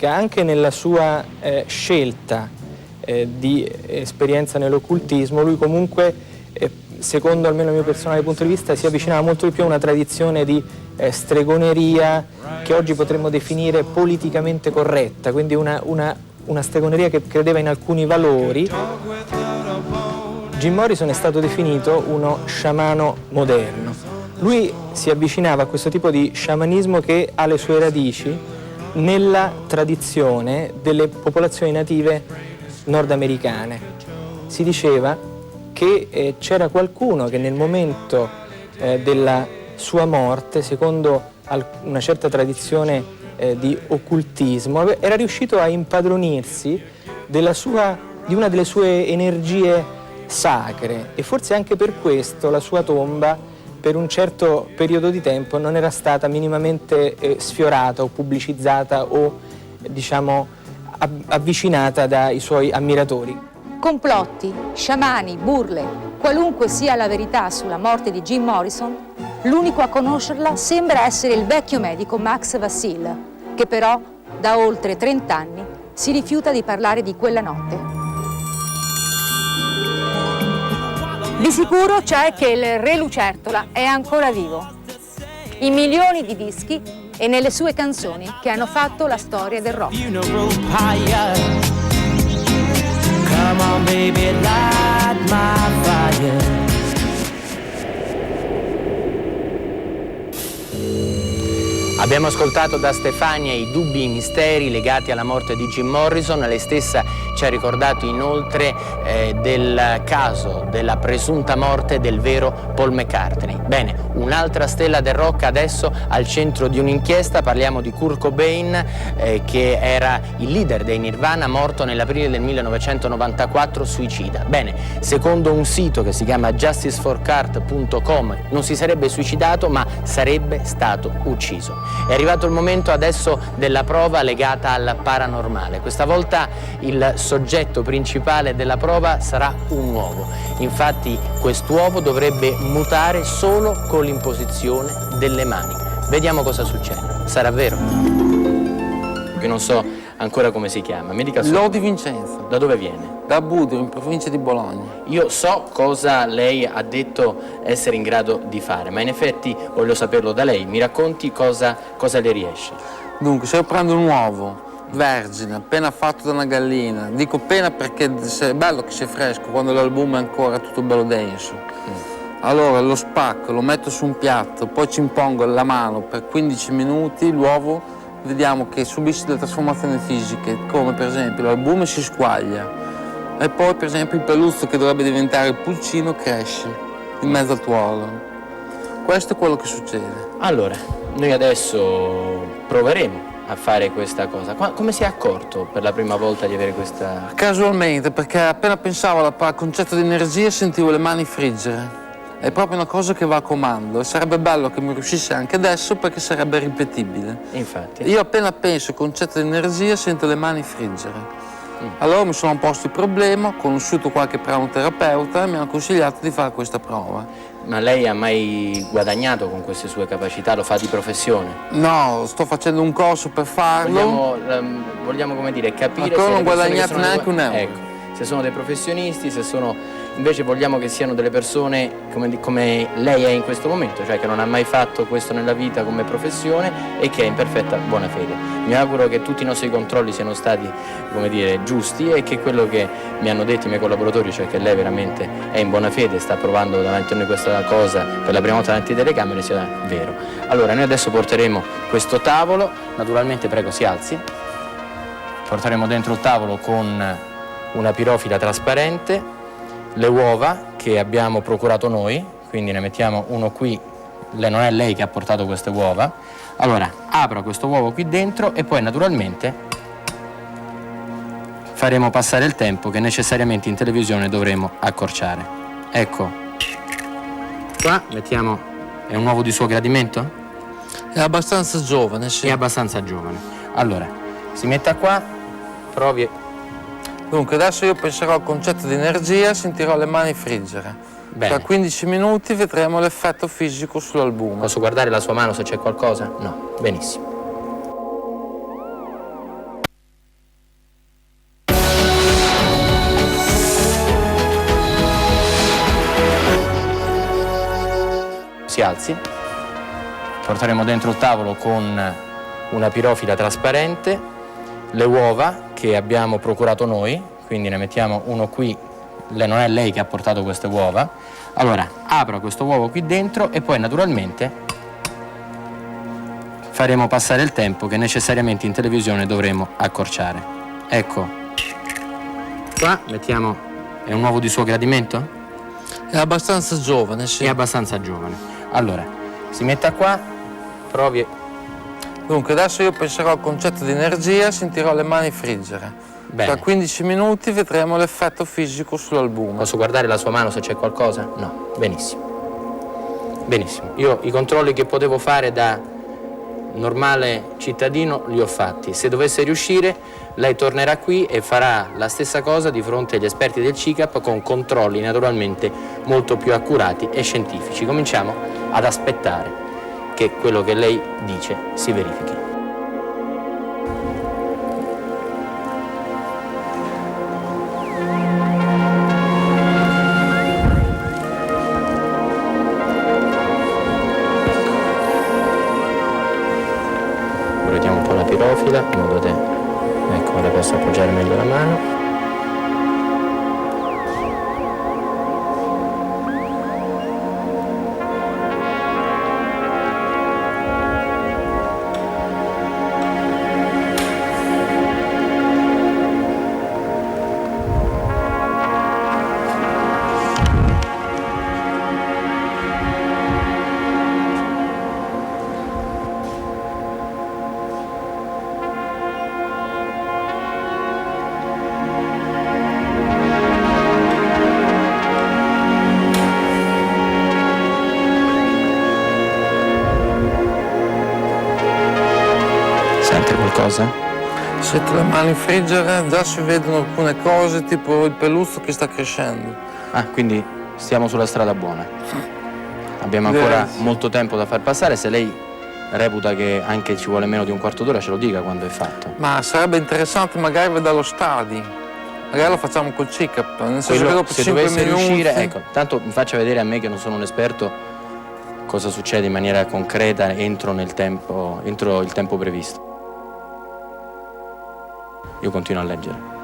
Anche nella sua scelta di esperienza nell'occultismo, lui comunque, secondo almeno il mio personale punto di vista, si avvicinava molto di più a una tradizione di stregoneria che oggi potremmo definire politicamente corretta, quindi una stregoneria che credeva in alcuni valori. Jim Morrison è stato definito uno sciamano moderno. Lui si avvicinava a questo tipo di sciamanismo che ha le sue radici nella tradizione delle popolazioni native nordamericane. Si diceva che c'era qualcuno che nel momento della sua morte, secondo una certa tradizione di occultismo, era riuscito a impadronirsi di una delle sue energie sacre, e forse anche per questo la sua tomba per un certo periodo di tempo non era stata minimamente sfiorata o pubblicizzata o, diciamo, avvicinata dai suoi ammiratori. Complotti, sciamani, burle, qualunque sia la verità sulla morte di Jim Morrison, l'unico a conoscerla sembra essere il vecchio medico Max Vassil, che però da oltre 30 anni si rifiuta di parlare di quella notte. Di sicuro c'è che il Re Lucertola è ancora vivo, in milioni di dischi e nelle sue canzoni che hanno fatto la storia del rock. Come on, baby, light my fire. Abbiamo ascoltato da Stefania i dubbi e i misteri legati alla morte di Jim Morrison. Lei stessa ci ha ricordato inoltre del caso della presunta morte del vero Paul McCartney. Bene, un'altra stella del rock adesso al centro di un'inchiesta. Parliamo di Kurt Cobain, che era il leader dei Nirvana, morto nell'aprile del 1994, suicida. Bene, secondo un sito che si chiama justiceforkurt.com non si sarebbe suicidato, ma sarebbe stato ucciso. È arrivato il momento adesso della prova legata al paranormale. Questa volta il soggetto principale della prova sarà un uovo. Infatti quest'uovo dovrebbe mutare solo con l'imposizione delle mani. Vediamo cosa succede. Sarà vero? Io non so ancora come si chiama. Mi dica solo. Lodi Vincenzo. Da dove viene? Da Budrio, in provincia di Bologna. Io so cosa lei ha detto essere in grado di fare, ma in effetti voglio saperlo da lei. Mi racconti cosa le riesce? Dunque, se io prendo un uovo vergine, appena fatto da una gallina, dico appena perché è bello che sia fresco quando l'albume è ancora tutto bello denso. Allora lo spacco, lo metto su un piatto, poi ci impongo la mano per 15 minuti, l'uovo vediamo che subisce delle trasformazioni fisiche, come per esempio l'albume si squaglia e poi per esempio il peluzzo che dovrebbe diventare il pulcino cresce in mezzo al tuorlo. Questo è quello che succede. Allora, noi adesso proveremo a fare questa cosa. Come si è accorto per la prima volta di avere questa... Casualmente, perché appena pensavo al concetto di energia sentivo le mani friggere. È proprio una cosa che va a comando e sarebbe bello che mi riuscisse anche adesso perché sarebbe ripetibile. Infatti. Io appena penso al concetto di energia sento le mani friggere. Allora mi sono posto il problema, ho conosciuto qualche pranoterapeuta e mi hanno consigliato di fare questa prova. Ma lei ha mai guadagnato con queste sue capacità? Lo fa di professione? No, sto facendo un corso per farlo. Vogliamo come dire, capire ancora se non ho guadagnato neanche un euro. Ecco, se sono dei professionisti, se sono... Invece vogliamo che siano delle persone come lei è in questo momento, cioè che non ha mai fatto questo nella vita come professione e che è in perfetta buona fede. Mi auguro che tutti i nostri controlli siano stati, come dire, giusti e che quello che mi hanno detto i miei collaboratori, cioè che lei veramente è in buona fede e sta provando davanti a noi questa cosa per la prima volta davanti alle telecamere, sia vero. Allora, noi adesso porteremo questo tavolo, naturalmente prego si alzi, porteremo dentro il tavolo con una pirofila trasparente, le uova che abbiamo procurato noi, quindi ne mettiamo uno qui, non è lei che ha portato queste uova. Allora, apro questo uovo qui dentro e poi naturalmente faremo passare il tempo che necessariamente in televisione dovremo accorciare. Ecco, qua mettiamo, è un uovo di suo gradimento? È abbastanza giovane, sì. È abbastanza giovane. Allora, si metta qua, provi. Dunque, adesso io penserò al concetto di energia, sentirò le mani friggere. Bene. Tra 15 minuti vedremo l'effetto fisico sull'albume. Posso guardare la sua mano se c'è qualcosa? No, benissimo. Si alzi, porteremo dentro il tavolo con una pirofila trasparente le uova che abbiamo procurato noi, quindi ne mettiamo uno qui, non è lei che ha portato queste uova. Allora, apro questo uovo qui dentro e poi naturalmente faremo passare il tempo che necessariamente in televisione dovremo accorciare. Ecco, qua mettiamo, è un uovo di suo gradimento? È abbastanza giovane, sì. È abbastanza giovane. Allora, si metta qua, provi. Dunque, adesso io penserò al concetto di energia, sentirò le mani friggere. Bene. Tra 15 minuti vedremo l'effetto fisico sull'albume. Posso guardare la sua mano se c'è qualcosa? No, benissimo. Benissimo. Io i controlli che potevo fare da normale cittadino li ho fatti. Se dovesse riuscire, lei tornerà qui e farà la stessa cosa di fronte agli esperti del CICAP con controlli naturalmente molto più accurati e scientifici. Cominciamo ad aspettare che quello che lei dice si verifichi. Vediamo un po' la pirofila in modo che ecco, la posso appoggiare meglio la mano. Sente qualcosa? Sento le mani friggere, già si vedono alcune cose, tipo il peluzzo che sta crescendo. Ah, quindi stiamo sulla strada buona. Abbiamo ancora molto tempo da far passare. Se lei reputa che anche ci vuole meno di un quarto d'ora, ce lo dica quando è fatto. Ma sarebbe interessante magari vedere lo stadio. Magari lo facciamo col CICAP, nel senso che dopo se 5 dovesse minuti... riuscire, ecco, tanto mi faccia vedere a me che non sono un esperto cosa succede in maniera concreta entro il tempo previsto. Io continuo a leggere.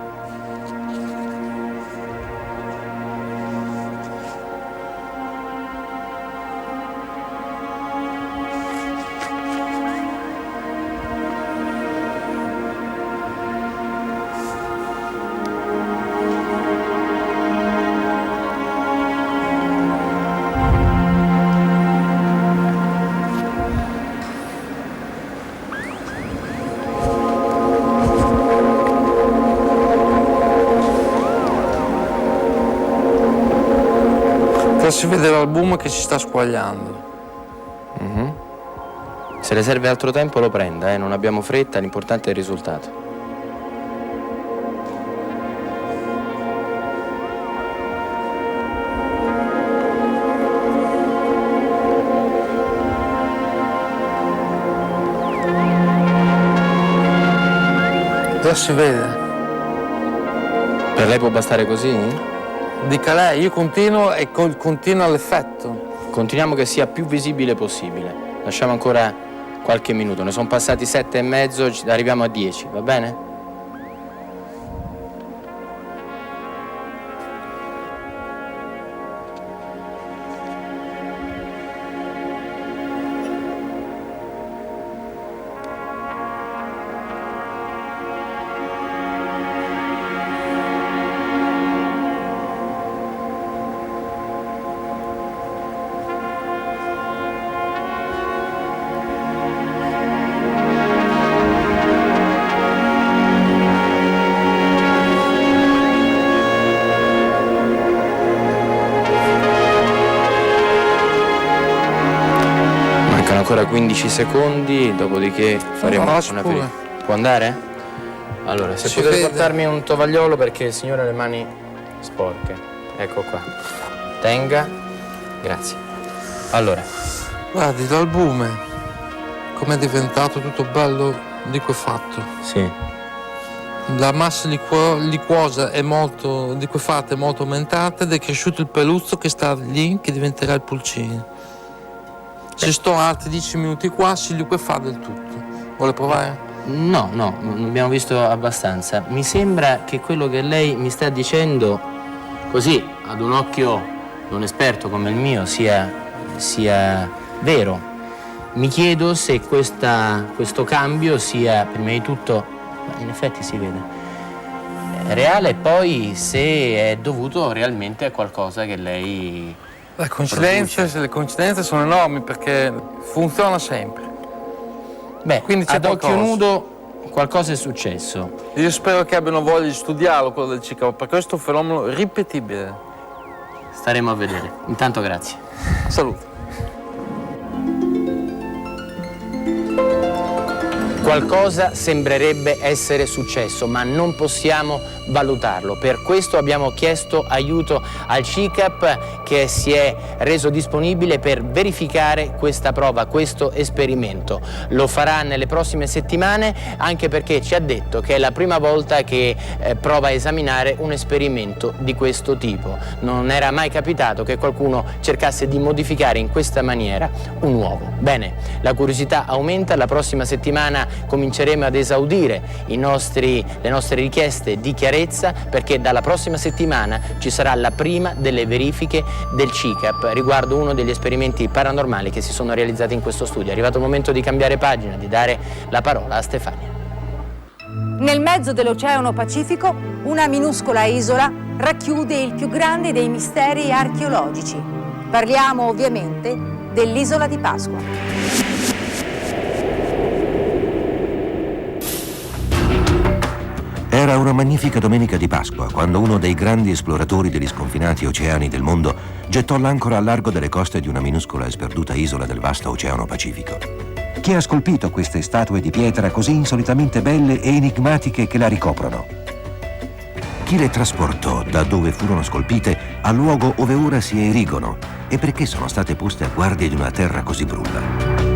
Si vede l'albume che si sta squagliando. Se le serve altro tempo lo prenda, non abbiamo fretta, l'importante è il risultato. Già si vede. Per lei può bastare così? Dica lei, io continuo e continua l'effetto. Continuiamo che sia più visibile possibile. Lasciamo ancora qualche minuto. Ne sono passati 7 e mezzo, arriviamo a 10, va bene? ancora 15 secondi, dopodiché faremo una ferita. Può andare? Allora, se potete portarmi un tovagliolo perché il signore ha le mani sporche. Ecco qua. Tenga. Grazie. Allora. Guardi, l'albume, com'è diventato tutto bello liquefatto. Sì. La massa liquosa è molto liquefatta, è molto aumentata ed è cresciuto il peluzzo che sta lì, che diventerà il pulcino. Se sto altri 10 minuti qua si liquefà del tutto. Vuole provare? No, abbiamo visto abbastanza. Mi sembra che quello che lei mi sta dicendo, così, ad un occhio non esperto come il mio, sia vero. Mi chiedo se questo cambio sia, prima di tutto, in effetti si vede, reale, e poi se è dovuto realmente a qualcosa che lei le coincidenze sono enormi perché funziona sempre. Beh, quindi c'è ad occhio nudo qualcosa è successo. Io spero che abbiano voglia di studiarlo quello del CK, perché questo è un fenomeno ripetibile. Staremo a vedere. Intanto grazie. Salute. Qualcosa sembrerebbe essere successo, ma non possiamo valutarlo. Per questo abbiamo chiesto aiuto al CICAP, che si è reso disponibile per verificare questa prova, questo esperimento. Lo farà nelle prossime settimane, anche perché ci ha detto che è la prima volta che prova a esaminare un esperimento di questo tipo. Non era mai capitato che qualcuno cercasse di modificare in questa maniera un uovo. Bene, la curiosità aumenta, la prossima settimana cominceremo ad esaudire le nostre richieste di chiarezza, perché dalla prossima settimana ci sarà la prima delle verifiche del CICAP riguardo uno degli esperimenti paranormali che si sono realizzati in questo studio. È arrivato il momento di cambiare pagina, di dare la parola a Stefania. Nel mezzo dell'Oceano Pacifico, una minuscola isola racchiude il più grande dei misteri archeologici. Parliamo ovviamente dell'isola di Pasqua. Era una magnifica domenica di Pasqua quando uno dei grandi esploratori degli sconfinati oceani del mondo gettò l'ancora al largo delle coste di una minuscola e sperduta isola del vasto Oceano Pacifico. Chi ha scolpito queste statue di pietra così insolitamente belle e enigmatiche che la ricoprono? Chi le trasportò da dove furono scolpite al luogo ove ora si erigono e perché sono state poste a guardia di una terra così brulla?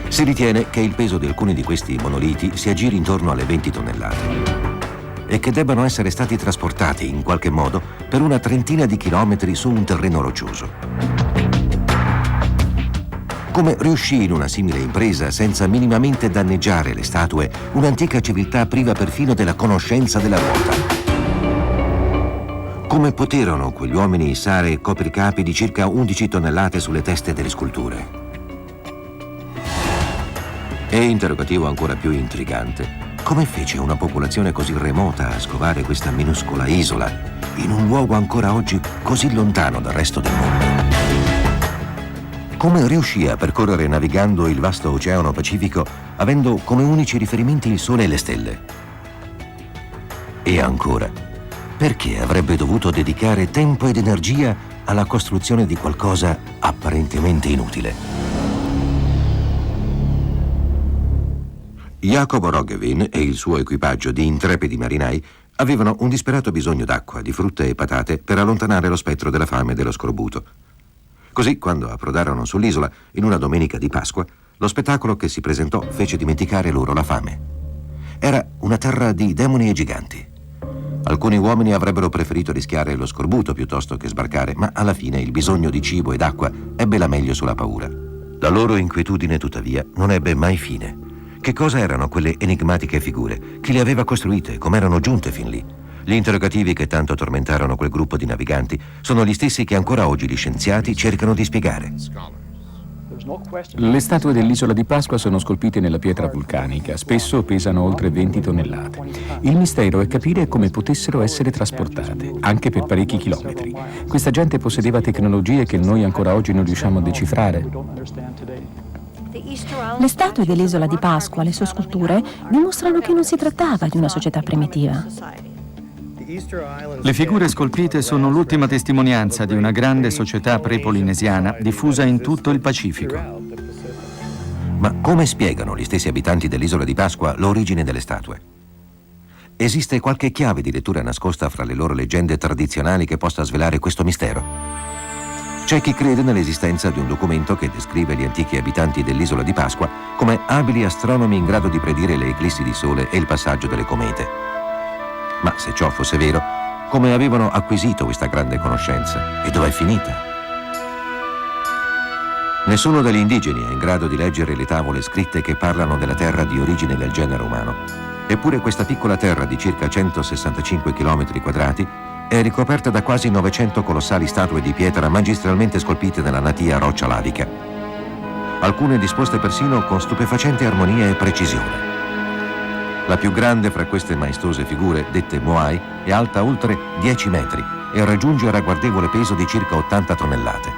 Si ritiene che il peso di alcuni di questi monoliti si aggiri intorno alle 20 tonnellate e che debbano essere stati trasportati in qualche modo per una trentina di chilometri su un terreno roccioso. Come riuscì in una simile impresa senza minimamente danneggiare le statue un'antica civiltà priva perfino della conoscenza della ruota? Come poterono quegli uomini issare copricapi di circa 11 tonnellate sulle teste delle sculture? E interrogativo ancora più intrigante, come fece una popolazione così remota a scovare questa minuscola isola in un luogo ancora oggi così lontano dal resto del mondo? Come riuscì a percorrere navigando il vasto Oceano Pacifico avendo come unici riferimenti il Sole e le stelle? E ancora, perché avrebbe dovuto dedicare tempo ed energia alla costruzione di qualcosa apparentemente inutile? Jacob Roggeveen e il suo equipaggio di intrepidi marinai avevano un disperato bisogno d'acqua, di frutta e patate per allontanare lo spettro della fame e dello scorbuto. Così, quando approdarono sull'isola in una domenica di Pasqua, lo spettacolo che si presentò fece dimenticare loro la fame. Era una terra di demoni e giganti. Alcuni uomini avrebbero preferito rischiare lo scorbuto piuttosto che sbarcare, ma alla fine il bisogno di cibo ed acqua ebbe la meglio sulla paura. La loro inquietudine, tuttavia, non ebbe mai fine. Che cosa erano quelle enigmatiche figure? Chi le aveva costruite? Come erano giunte fin lì? Gli interrogativi che tanto tormentarono quel gruppo di naviganti sono gli stessi che ancora oggi gli scienziati cercano di spiegare. Le statue dell'isola di Pasqua sono scolpite nella pietra vulcanica, spesso pesano oltre 20 tonnellate. Il mistero è capire come potessero essere trasportate, anche per parecchi chilometri. Questa gente possedeva tecnologie che noi ancora oggi non riusciamo a decifrare. Le statue dell'isola di Pasqua, le sue sculture, dimostrano che non si trattava di una società primitiva. Le figure scolpite sono l'ultima testimonianza di una grande società pre-polinesiana diffusa in tutto il Pacifico. Ma come spiegano gli stessi abitanti dell'isola di Pasqua l'origine delle statue? Esiste qualche chiave di lettura nascosta fra le loro leggende tradizionali che possa svelare questo mistero? C'è chi crede nell'esistenza di un documento che descrive gli antichi abitanti dell'isola di Pasqua come abili astronomi in grado di predire le eclissi di sole e il passaggio delle comete. Ma se ciò fosse vero, come avevano acquisito questa grande conoscenza e dove è finita? Nessuno degli indigeni è in grado di leggere le tavole scritte che parlano della terra di origine del genere umano. Eppure questa piccola terra di circa 165 km quadrati è ricoperta da quasi 900 colossali statue di pietra magistralmente scolpite nella natia roccia lavica. Alcune disposte persino con stupefacente armonia e precisione. La più grande fra queste maestose figure, dette Moai, è alta oltre 10 metri e raggiunge il ragguardevole peso di circa 80 tonnellate.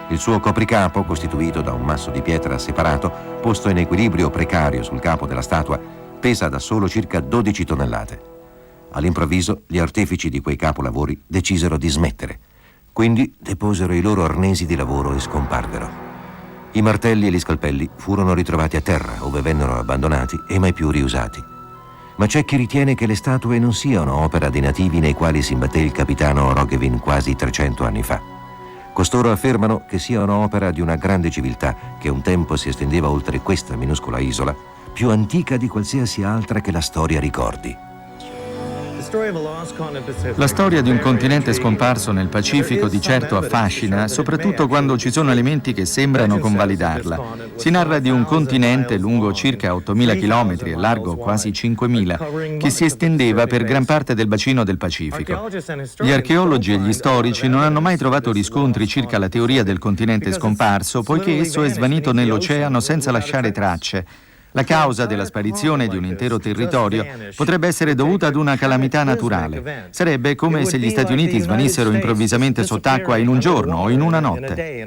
Il suo copricapo, costituito da un masso di pietra separato, posto in equilibrio precario sul capo della statua, pesa da solo circa 12 tonnellate. All'improvviso, gli artefici di quei capolavori decisero di smettere. Quindi deposero i loro arnesi di lavoro e scomparvero. I martelli e gli scalpelli furono ritrovati a terra, ove vennero abbandonati e mai più riusati. Ma c'è chi ritiene che le statue non siano opera dei nativi nei quali si imbatté il capitano Roggevin quasi 300 anni fa. Costoro affermano che siano opera di una grande civiltà che un tempo si estendeva oltre questa minuscola isola, più antica di qualsiasi altra che la storia ricordi. La storia di un continente scomparso nel Pacifico di certo affascina, soprattutto quando ci sono elementi che sembrano convalidarla. Si narra di un continente lungo circa 8.000 km e largo quasi 5.000, che si estendeva per gran parte del bacino del Pacifico. Gli archeologi e gli storici non hanno mai trovato riscontri circa la teoria del continente scomparso, poiché esso è svanito nell'oceano senza lasciare tracce. La causa della sparizione di un intero territorio potrebbe essere dovuta ad una calamità naturale. Sarebbe come se gli Stati Uniti svanissero improvvisamente sott'acqua in un giorno o in una notte.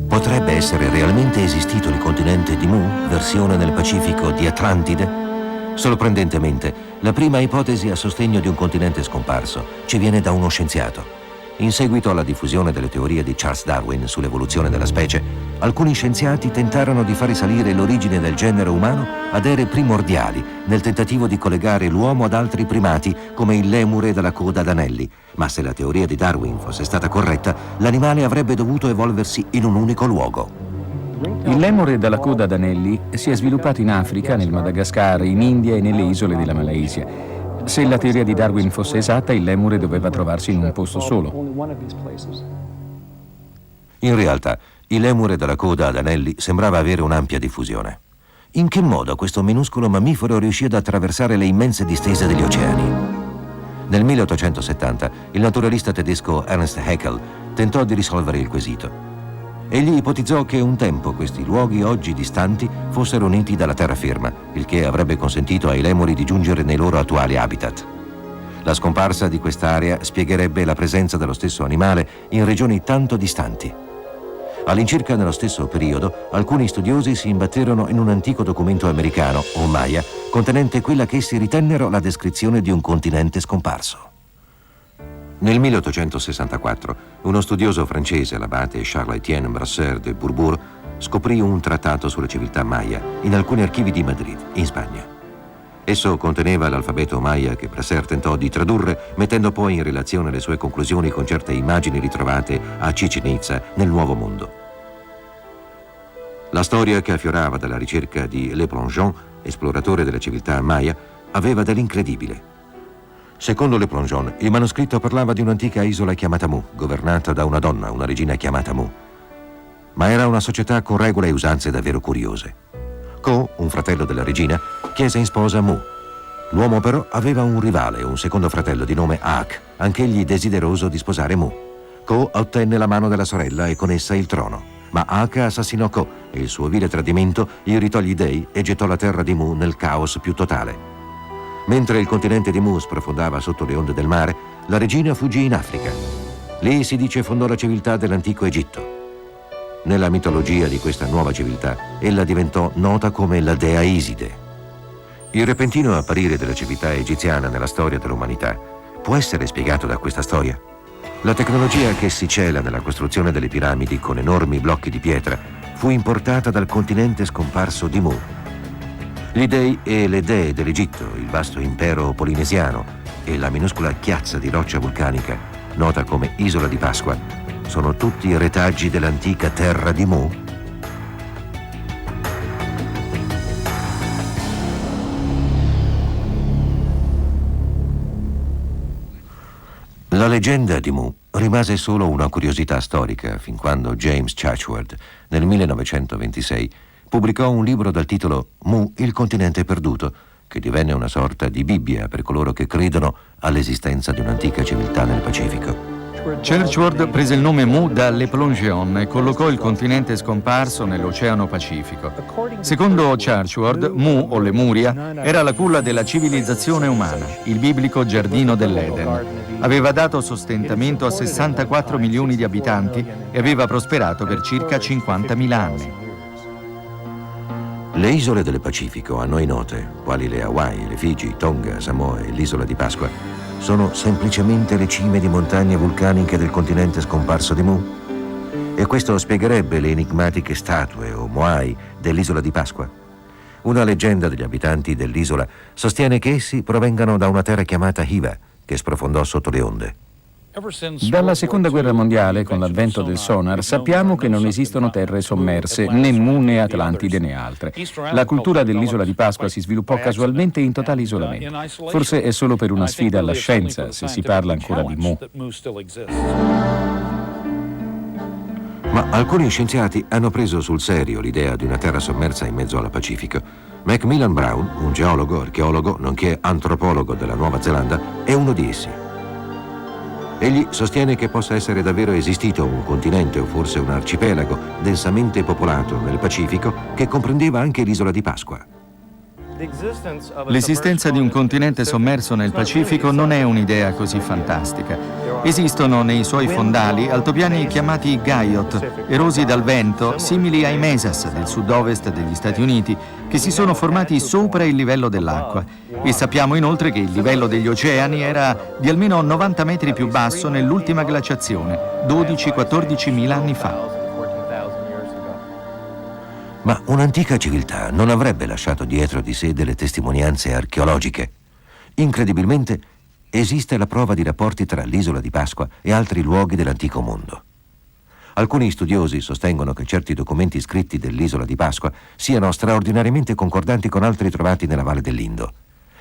Potrebbe essere realmente esistito il continente di Mu, versione nel Pacifico di Atlantide? Sorprendentemente, la prima ipotesi a sostegno di un continente scomparso ci viene da uno scienziato. In seguito alla diffusione delle teorie di Charles Darwin sull'evoluzione della specie, alcuni scienziati tentarono di far risalire l'origine del genere umano ad ere primordiali, nel tentativo di collegare l'uomo ad altri primati come il lemure dalla coda ad anelli. Ma se la teoria di Darwin fosse stata corretta, l'animale avrebbe dovuto evolversi in un unico luogo. Il lemure dalla coda ad anelli si è sviluppato in Africa, nel Madagascar, in India e nelle isole della Malaysia. Se la teoria di Darwin fosse esatta, il lemure doveva trovarsi in un posto solo. In realtà, il lemure dalla coda ad anelli sembrava avere un'ampia diffusione. In che modo questo minuscolo mammifero riuscì ad attraversare le immense distese degli oceani? Nel 1870, il naturalista tedesco Ernst Haeckel tentò di risolvere il quesito. Egli ipotizzò che un tempo questi luoghi oggi distanti fossero uniti dalla terraferma, il che avrebbe consentito ai lemuri di giungere nei loro attuali habitat. La scomparsa di quest'area spiegherebbe la presenza dello stesso animale in regioni tanto distanti. All'incirca nello stesso periodo, alcuni studiosi si imbatterono in un antico documento americano, o Maya, contenente quella che essi ritennero la descrizione di un continente scomparso. Nel 1864, uno studioso francese, l'abate Charles-Étienne Brasseur de Bourbourg, scoprì un trattato sulla civiltà Maya in alcuni archivi di Madrid, in Spagna. Esso conteneva l'alfabeto Maya che Brasseur tentò di tradurre, mettendo poi in relazione le sue conclusioni con certe immagini ritrovate a Chichén Itzá, nel Nuovo Mondo. La storia che affiorava dalla ricerca di Le Plongeon, esploratore della civiltà Maya, aveva dell'incredibile. Secondo Le Plongeon, il manoscritto parlava di un'antica isola chiamata Mu, governata da una donna, una regina chiamata Mu. Ma era una società con regole e usanze davvero curiose. Ko, un fratello della regina, chiese in sposa Mu. L'uomo però aveva un rivale, un secondo fratello di nome Aak, anch'egli desideroso di sposare Mu. Ko ottenne la mano della sorella e con essa il trono. Ma Aak assassinò Ko e il suo vile tradimento irritò gli dei e gettò la terra di Mu nel caos più totale. Mentre il continente di Mu sprofondava sotto le onde del mare, la regina fuggì in Africa. Lì si dice fondò la civiltà dell'antico Egitto. Nella mitologia di questa nuova civiltà, ella diventò nota come la dea Iside. Il repentino apparire della civiltà egiziana nella storia dell'umanità può essere spiegato da questa storia. La tecnologia che si cela nella costruzione delle piramidi con enormi blocchi di pietra fu importata dal continente scomparso di Mu. Gli dei e le dee dell'Egitto, il vasto impero polinesiano e la minuscola chiazza di roccia vulcanica, nota come Isola di Pasqua, sono tutti retaggi dell'antica terra di Mu? La leggenda di Mu rimase solo una curiosità storica fin quando James Chatsworth, nel 1926, pubblicò un libro dal titolo Mu, il continente perduto, che divenne una sorta di Bibbia per coloro che credono all'esistenza di un'antica civiltà nel Pacifico. Chatsworth prese il nome Mu da Le Plongeon e collocò il continente scomparso nell'Oceano Pacifico. Secondo Chatsworth, Mu o Lemuria era la culla della civilizzazione umana, il biblico giardino dell'Eden. Aveva dato sostentamento a 64 milioni di abitanti e aveva prosperato per circa 50.000 anni. Le isole del Pacifico, a noi note, quali le Hawaii, le Figi, Tonga, Samoa e l'isola di Pasqua, sono semplicemente le cime di montagne vulcaniche del continente scomparso di Mu? E questo spiegherebbe le enigmatiche statue o moai dell'isola di Pasqua. Una leggenda degli abitanti dell'isola sostiene che essi provengano da una terra chiamata Hiva, che sprofondò sotto le onde. Dalla Seconda Guerra Mondiale, con l'avvento del sonar, sappiamo che non esistono terre sommerse, né Mu né Atlantide né altre. La cultura dell'isola di Pasqua si sviluppò casualmente in totale isolamento. Forse è solo per una sfida alla scienza se si parla ancora di Mu. Ma alcuni scienziati hanno preso sul serio l'idea di una terra sommersa in mezzo al Pacifico. Macmillan Brown, un geologo, archeologo, nonché antropologo della Nuova Zelanda, è uno di essi. Egli sostiene che possa essere davvero esistito un continente o forse un arcipelago densamente popolato nel Pacifico che comprendeva anche l'isola di Pasqua. L'esistenza di un continente sommerso nel Pacifico non è un'idea così fantastica. Esistono nei suoi fondali altopiani chiamati Guyot, erosi dal vento, simili ai mesas del sud-ovest degli Stati Uniti, che si sono formati sopra il livello dell'acqua. E sappiamo inoltre che il livello degli oceani era di almeno 90 metri più basso nell'ultima glaciazione, 12-14 mila anni fa. Ma un'antica civiltà non avrebbe lasciato dietro di sé delle testimonianze archeologiche. Incredibilmente, esiste la prova di rapporti tra l'isola di Pasqua e altri luoghi dell'antico mondo. Alcuni studiosi sostengono che certi documenti scritti dell'isola di Pasqua siano straordinariamente concordanti con altri trovati nella Valle dell'Indo.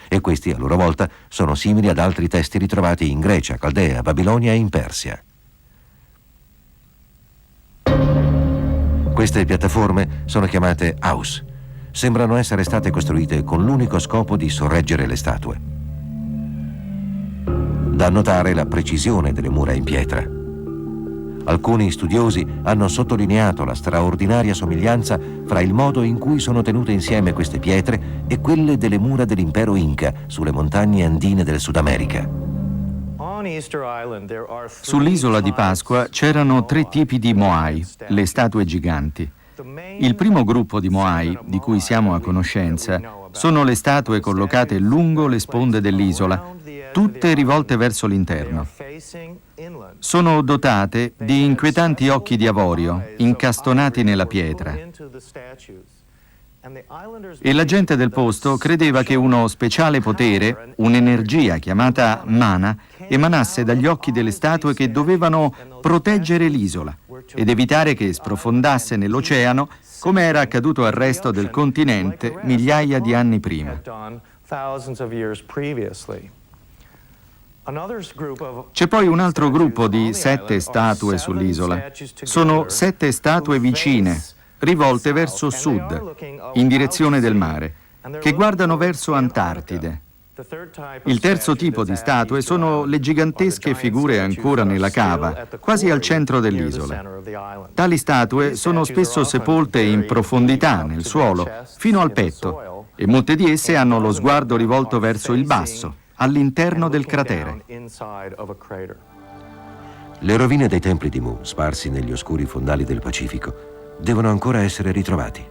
E questi, a loro volta, sono simili ad altri testi ritrovati in Grecia, Caldea, Babilonia e in Persia. Queste piattaforme sono chiamate Aus. Sembrano essere state costruite con l'unico scopo di sorreggere le statue. Da notare la precisione delle mura in pietra. Alcuni studiosi hanno sottolineato la straordinaria somiglianza fra il modo in cui sono tenute insieme queste pietre e quelle delle mura dell'impero Inca sulle montagne andine del Sud America. Sull'isola di Pasqua c'erano 3 tipi di moai, le statue giganti. Il primo gruppo di moai, di cui siamo a conoscenza, sono le statue collocate lungo le sponde dell'isola, tutte rivolte verso l'interno. Sono dotate di inquietanti occhi di avorio, incastonati nella pietra. E la gente del posto credeva che uno speciale potere, un'energia chiamata mana, emanasse dagli occhi delle statue che dovevano proteggere l'isola ed evitare che sprofondasse nell'oceano come era accaduto al resto del continente migliaia di anni prima. C'è poi un altro gruppo di 7 statue sull'isola. Sono 7 statue vicine, rivolte verso sud, in direzione del mare, che guardano verso Antartide. Il terzo tipo di statue sono le gigantesche figure ancora nella cava, quasi al centro dell'isola. Tali statue sono spesso sepolte in profondità nel suolo, fino al petto, e molte di esse hanno lo sguardo rivolto verso il basso, all'interno del cratere. Le rovine dei templi di Mu, sparsi negli oscuri fondali del Pacifico, devono ancora essere ritrovati.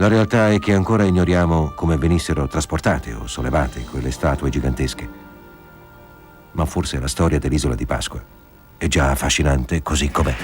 La realtà è che ancora ignoriamo come venissero trasportate o sollevate quelle statue gigantesche. Ma forse la storia dell'isola di Pasqua è già affascinante così com'è.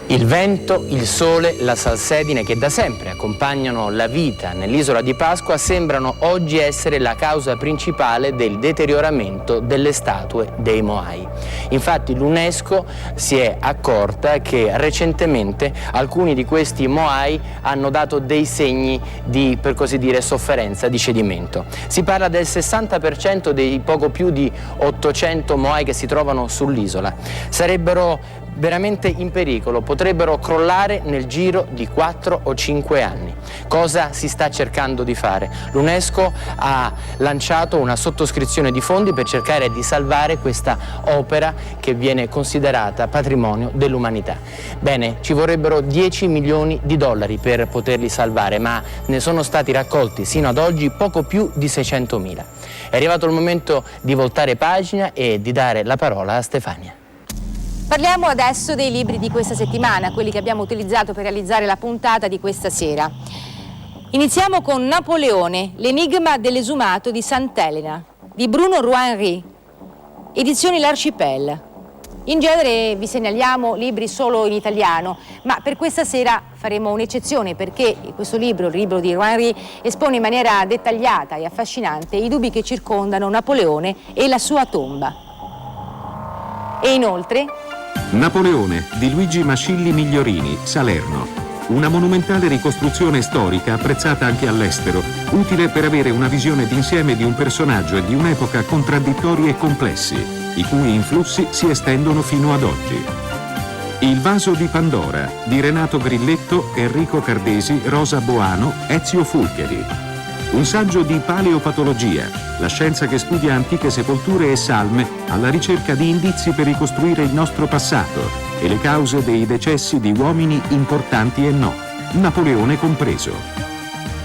Il vento, il sole, la salsedine che da sempre accompagnano la vita nell'isola di Pasqua sembrano oggi essere la causa principale del deterioramento delle statue dei Moai. Infatti l'UNESCO si è accorta che recentemente alcuni di questi Moai hanno dato dei segni di, per così dire, sofferenza, di cedimento. Si parla del 60% dei poco più di 800 Moai che si trovano sull'isola. Sarebbero veramente in pericolo, potrebbero crollare nel giro di 4 o 5 anni. Cosa si sta cercando di fare? L'UNESCO ha lanciato una sottoscrizione di fondi per cercare di salvare questa opera che viene considerata patrimonio dell'umanità. Bene, ci vorrebbero 10 milioni di dollari per poterli salvare, ma ne sono stati raccolti sino ad oggi poco più di 600.000. È arrivato il momento di voltare pagina e di dare la parola a Stefania. Parliamo adesso dei libri di questa settimana, quelli che abbiamo utilizzato per realizzare la puntata di questa sera. Iniziamo con Napoleone, l'enigma dell'esumato di Sant'Elena, di Bruno Roy-Henry, edizioni L'Archipel. In genere vi segnaliamo libri solo in italiano, ma per questa sera faremo un'eccezione perché questo libro, il libro di Roy-Henry, espone in maniera dettagliata e affascinante i dubbi che circondano Napoleone e la sua tomba. E inoltre Napoleone di Luigi Mascilli Migliorini, Salerno. Una monumentale ricostruzione storica apprezzata anche all'estero, utile per avere una visione d'insieme di un personaggio e di un'epoca contraddittori e complessi, i cui influssi si estendono fino ad oggi. Il vaso di Pandora di Renato Grilletto, Enrico Cardesi, Rosa Boano, Ezio Fulcheri. Un saggio di paleopatologia, la scienza che studia antiche sepolture e salme alla ricerca di indizi per ricostruire il nostro passato e le cause dei decessi di uomini importanti e no, Napoleone compreso.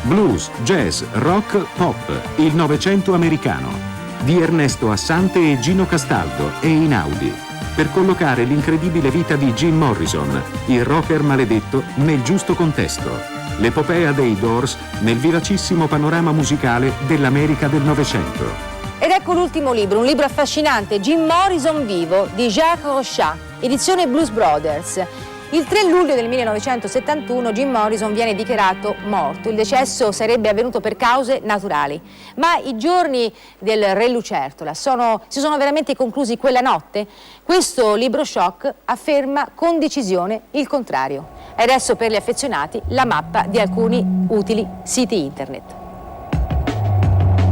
Blues, jazz, rock, pop, il Novecento americano, di Ernesto Assante e Gino Castaldo e Inaudi, per collocare l'incredibile vita di Jim Morrison, il rocker maledetto, nel giusto contesto. L'epopea dei Doors nel vivacissimo panorama musicale dell'America del Novecento. Ed ecco l'ultimo libro, un libro affascinante, Jim Morrison vivo, di Jacques Rochat, edizione Blues Brothers. Il 3 luglio del 1971 Jim Morrison viene dichiarato morto. Il decesso sarebbe avvenuto per cause naturali. Ma i giorni del Re Lucertola si sono veramente conclusi quella notte? Questo libro shock afferma con decisione il contrario. E adesso per gli affezionati la mappa di alcuni utili siti internet.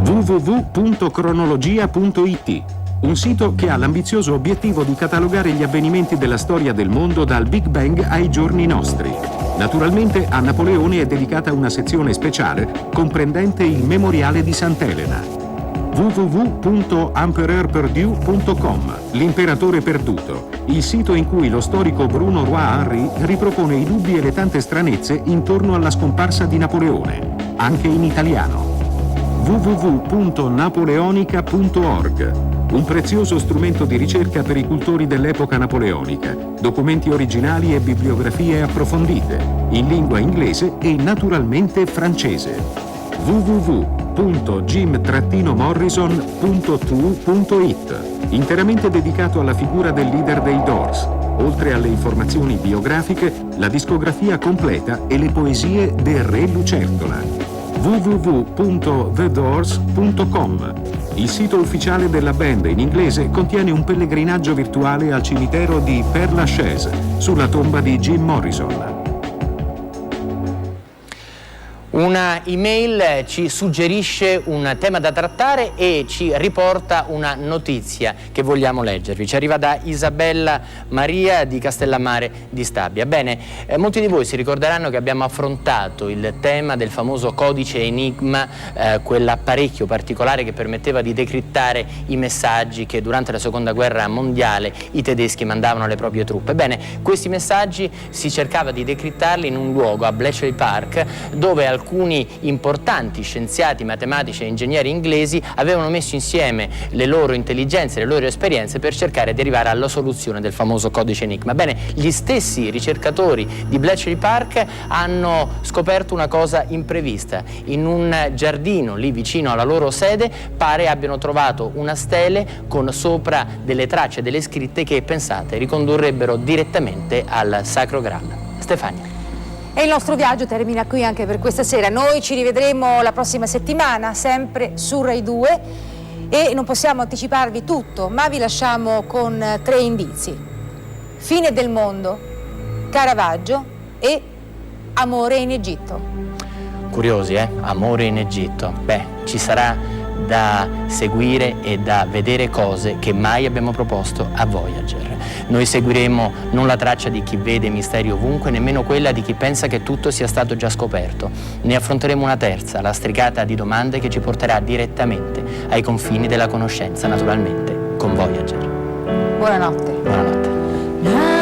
www.cronologia.it, un sito che ha l'ambizioso obiettivo di catalogare gli avvenimenti della storia del mondo dal Big Bang ai giorni nostri. Naturalmente a Napoleone è dedicata una sezione speciale comprendente il memoriale di Sant'Elena. www.empereurperdu.com, l'imperatore perduto, il sito in cui lo storico Bruno Roy-Henry ripropone i dubbi e le tante stranezze intorno alla scomparsa di Napoleone, anche in italiano. www.napoleonica.org, un prezioso strumento di ricerca per i cultori dell'epoca napoleonica, documenti originali e bibliografie approfondite, in lingua inglese e naturalmente francese. www.jim-morrison.to.it, interamente dedicato alla figura del leader dei Doors, oltre alle informazioni biografiche, la discografia completa e le poesie del Re Lucertola. www.thedoors.com, il sito ufficiale della band in inglese, contiene un pellegrinaggio virtuale al cimitero di Père Lachaise, sulla tomba di Jim Morrison. Una email ci suggerisce un tema da trattare e ci riporta una notizia che vogliamo leggervi. Ci arriva da Isabella Maria di Castellammare di Stabia. Bene, molti di voi si ricorderanno che abbiamo affrontato il tema del famoso codice Enigma, quell'apparecchio particolare che permetteva di decrittare i messaggi che durante la Seconda Guerra Mondiale i tedeschi mandavano alle proprie truppe. Bene, questi messaggi si cercava di decrittarli in un luogo a Bletchley Park, dove alcuni alcuni importanti scienziati, matematici e ingegneri inglesi avevano messo insieme le loro intelligenze, le loro esperienze per cercare di arrivare alla soluzione del famoso codice Enigma. Bene, gli stessi ricercatori di Bletchley Park hanno scoperto una cosa imprevista. In un giardino lì vicino alla loro sede pare abbiano trovato una stele con sopra delle tracce, delle scritte che, pensate, ricondurrebbero direttamente al Sacro Graal. Stefania. E il nostro viaggio termina qui anche per questa sera. Noi ci rivedremo la prossima settimana, sempre su Rai 2, e non possiamo anticiparvi tutto, ma vi lasciamo con 3 indizi. Fine del mondo, Caravaggio e Amore in Egitto. Curiosi, Amore in Egitto. Beh, ci sarà da seguire e da vedere cose che mai abbiamo proposto a Voyager. Noi seguiremo non la traccia di chi vede misteri ovunque, nemmeno quella di chi pensa che tutto sia stato già scoperto. Ne affronteremo una terza, lastricata di domande che ci porterà direttamente ai confini della conoscenza, naturalmente con Voyager. Buonanotte. Buonanotte.